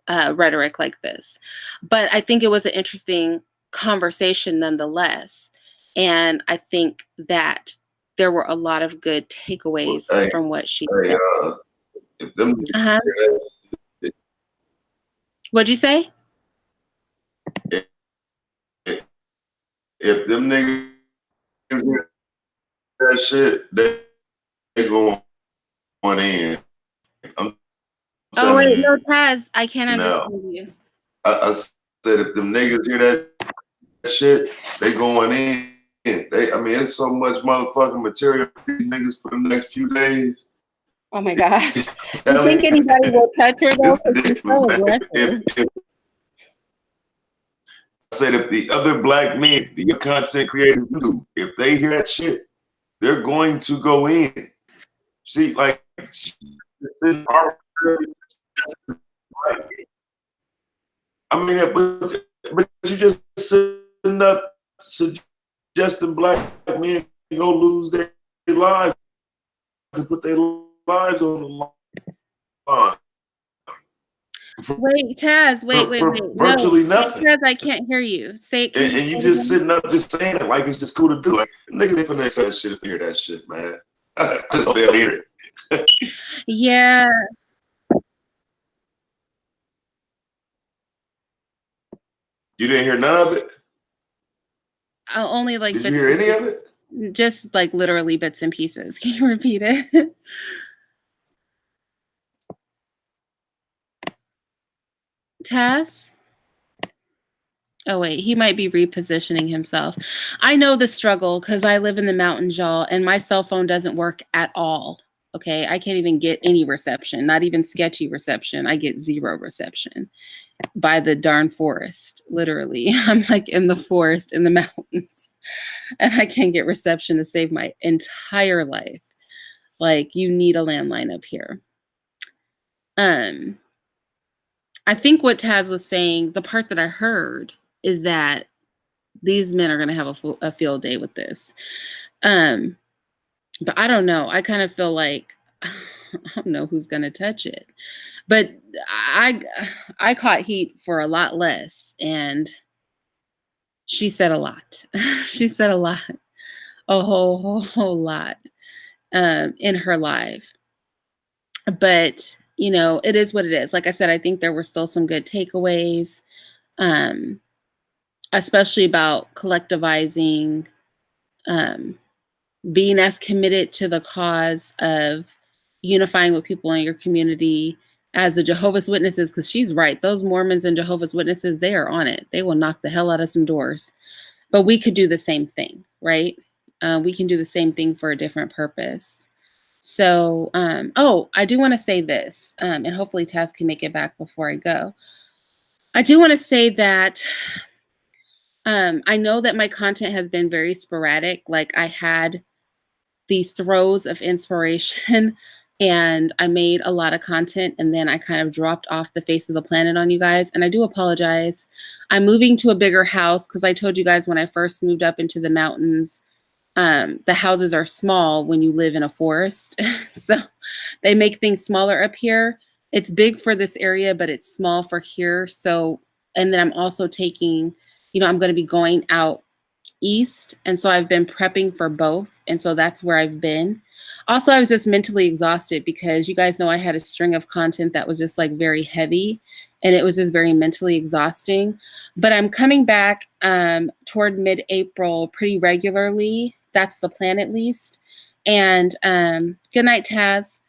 of rhetoric like this. But I think it was an interesting conversation nonetheless. And I think that there were a lot of good takeaways from what she said. If them What'd you say? if them niggas hear that shit, they going in. Oh wait, no, Taz, I can't understand you. I said if them niggas hear that shit, they going in. I mean, it's so much motherfucking material for these niggas for the next few days. Oh my gosh. Do you think anybody will touch her though? Because she's so aggressive. I said if the other black men, the content creators do, if they hear that shit, they're going to go in. See, like, I mean, but you just sitting up suggesting black men go lose their lives and put their lives on the line. Wait, Taz, wait. Virtually nothing. Taz, I can't hear you. Say it. And you just sitting up just saying it like it's just cool to do it. Niggas ain't finna say that shit if they hear that shit, man. I just hope they'll hear it. Yeah. You didn't hear none of it? Only like Did you hear any of it? Just like literally bits and pieces. Can you repeat it? Taz? Oh wait, he might be repositioning himself. I know the struggle because I live in the mountains, y'all, and my cell phone doesn't work at all. Okay, I can't even get any reception, not even sketchy reception. I get zero reception by the darn forest. Literally, I'm like in the forest in the mountains, and I can't get reception to save my entire life. Like, you need a landline up here. I think what Taz was saying, the part that I heard is that these men are going to have a field day with this. But I don't know. I kind of feel like I don't know who's going to touch it. But I caught heat for a lot less, and she said a lot. She said a lot, a whole lot in her live. But you know, it is what it is. Like I said, I think there were still some good takeaways. Especially about collectivizing, being as committed to the cause of unifying with people in your community as the Jehovah's Witnesses, because she's right. Those Mormons and Jehovah's Witnesses, they are on it. They will knock the hell out of some doors. But we could do the same thing, right? We can do the same thing for a different purpose. So, I do want to say this, and hopefully Taz can make it back before I go. I do want to say that I know that my content has been very sporadic. Like, I had these throes of inspiration and I made a lot of content, and then I kind of dropped off the face of the planet on you guys. And I do apologize. I'm moving to a bigger house because I told you guys when I first moved up into the mountains, the houses are small when you live in a forest. So they make things smaller up here. It's big for this area, but it's small for here. So, and then I'm also taking, I'm going to be going out east. And so I've been prepping for both. And so that's where I've been. Also, I was just mentally exhausted because you guys know I had a string of content that was just like very heavy, and it was just very mentally exhausting. But I'm coming back toward mid-April pretty regularly. That's the plan, at least. And good night, Taz.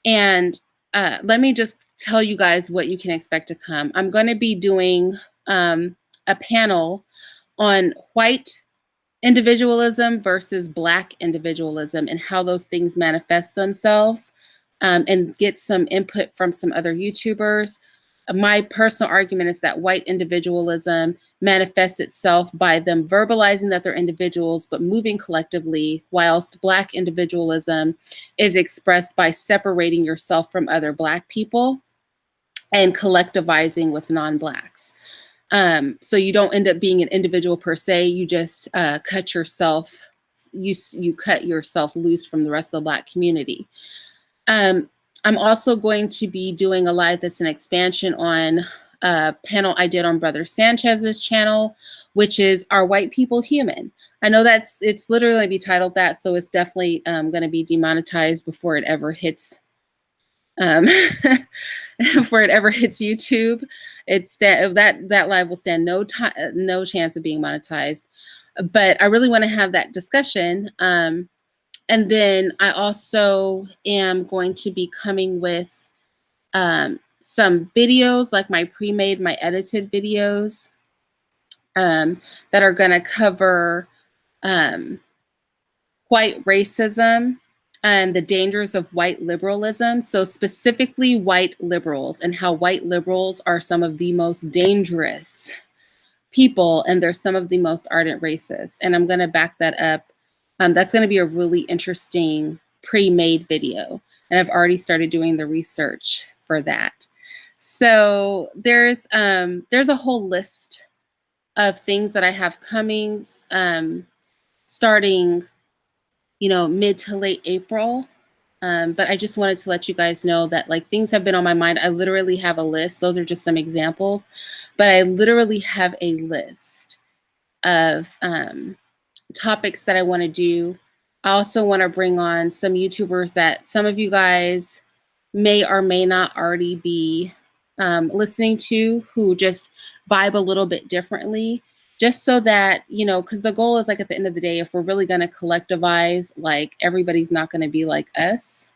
And let me just tell you guys what you can expect to come. I'm going to be doing a panel on white individualism versus Black individualism and how those things manifest themselves, and get some input from some other YouTubers. My personal argument is that white individualism manifests itself by them verbalizing that they're individuals but moving collectively, whilst Black individualism is expressed by separating yourself from other Black people and collectivizing with non-Blacks. So you don't end up being an individual per se. You just cut yourself. You cut yourself loose from the rest of the Black community. I'm also going to be doing a live that's an expansion on a panel I did on Brother Sanchez's channel, which is Are White People Human? I know it's literally be titled that, so it's definitely going to be demonetized before it ever hits. Before it ever hits YouTube, that live will stand no chance of being monetized. But I really want to have that discussion. And then I also am going to be coming with some videos, like my pre-made, my edited videos, that are going to cover white racism and the dangers of white liberalism. So specifically white liberals, and how white liberals are some of the most dangerous people, and they're some of the most ardent racists. And I'm going to back that up. That's going to be a really interesting pre-made video. And I've already started doing the research for that. So there's a whole list of things that I have coming, starting, mid to late April. But I just wanted to let you guys know that like things have been on my mind. I literally have a list. Those are just some examples, but I literally have a list of topics that I want to do. I also want to bring on some YouTubers that some of you guys may or may not already be listening to, who just vibe a little bit differently, just so that, because the goal is like at the end of the day, if we're really going to collectivize, like everybody's not going to be like us,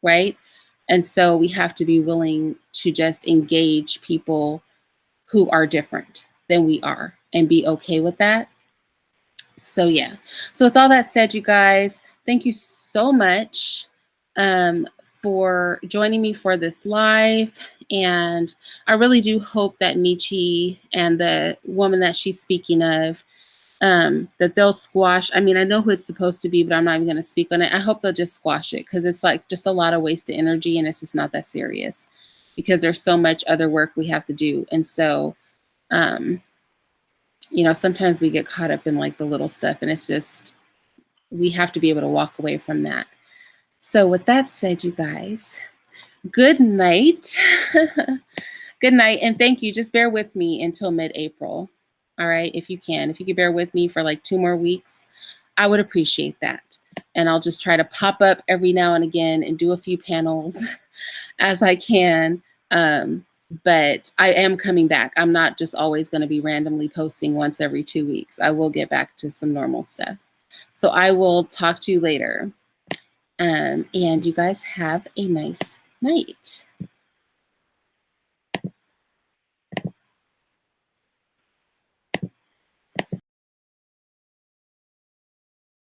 right? And so we have to be willing to just engage people who are different than we are and be okay with that. So yeah. So with all that said, you guys, thank you so much for joining me for this live. And I really do hope that Meechee and the woman that she's speaking of, that they'll squash. I mean, I know who it's supposed to be, but I'm not even going to speak on it. I hope they'll just squash it, because it's like just a lot of wasted energy, and it's just not that serious, because there's so much other work we have to do. And so, sometimes we get caught up in like the little stuff, and it's just, we have to be able to walk away from that. So with that said, you guys, good night. Good night. And thank you. Just bear with me until mid-April. All right. If you could bear with me for like 2 more weeks, I would appreciate that. And I'll just try to pop up every now and again and do a few panels as I can. But I am coming back. I'm not just always going to be randomly posting once every 2 weeks. I will get back to some normal stuff. So I will talk to you later. And you guys have a nice night.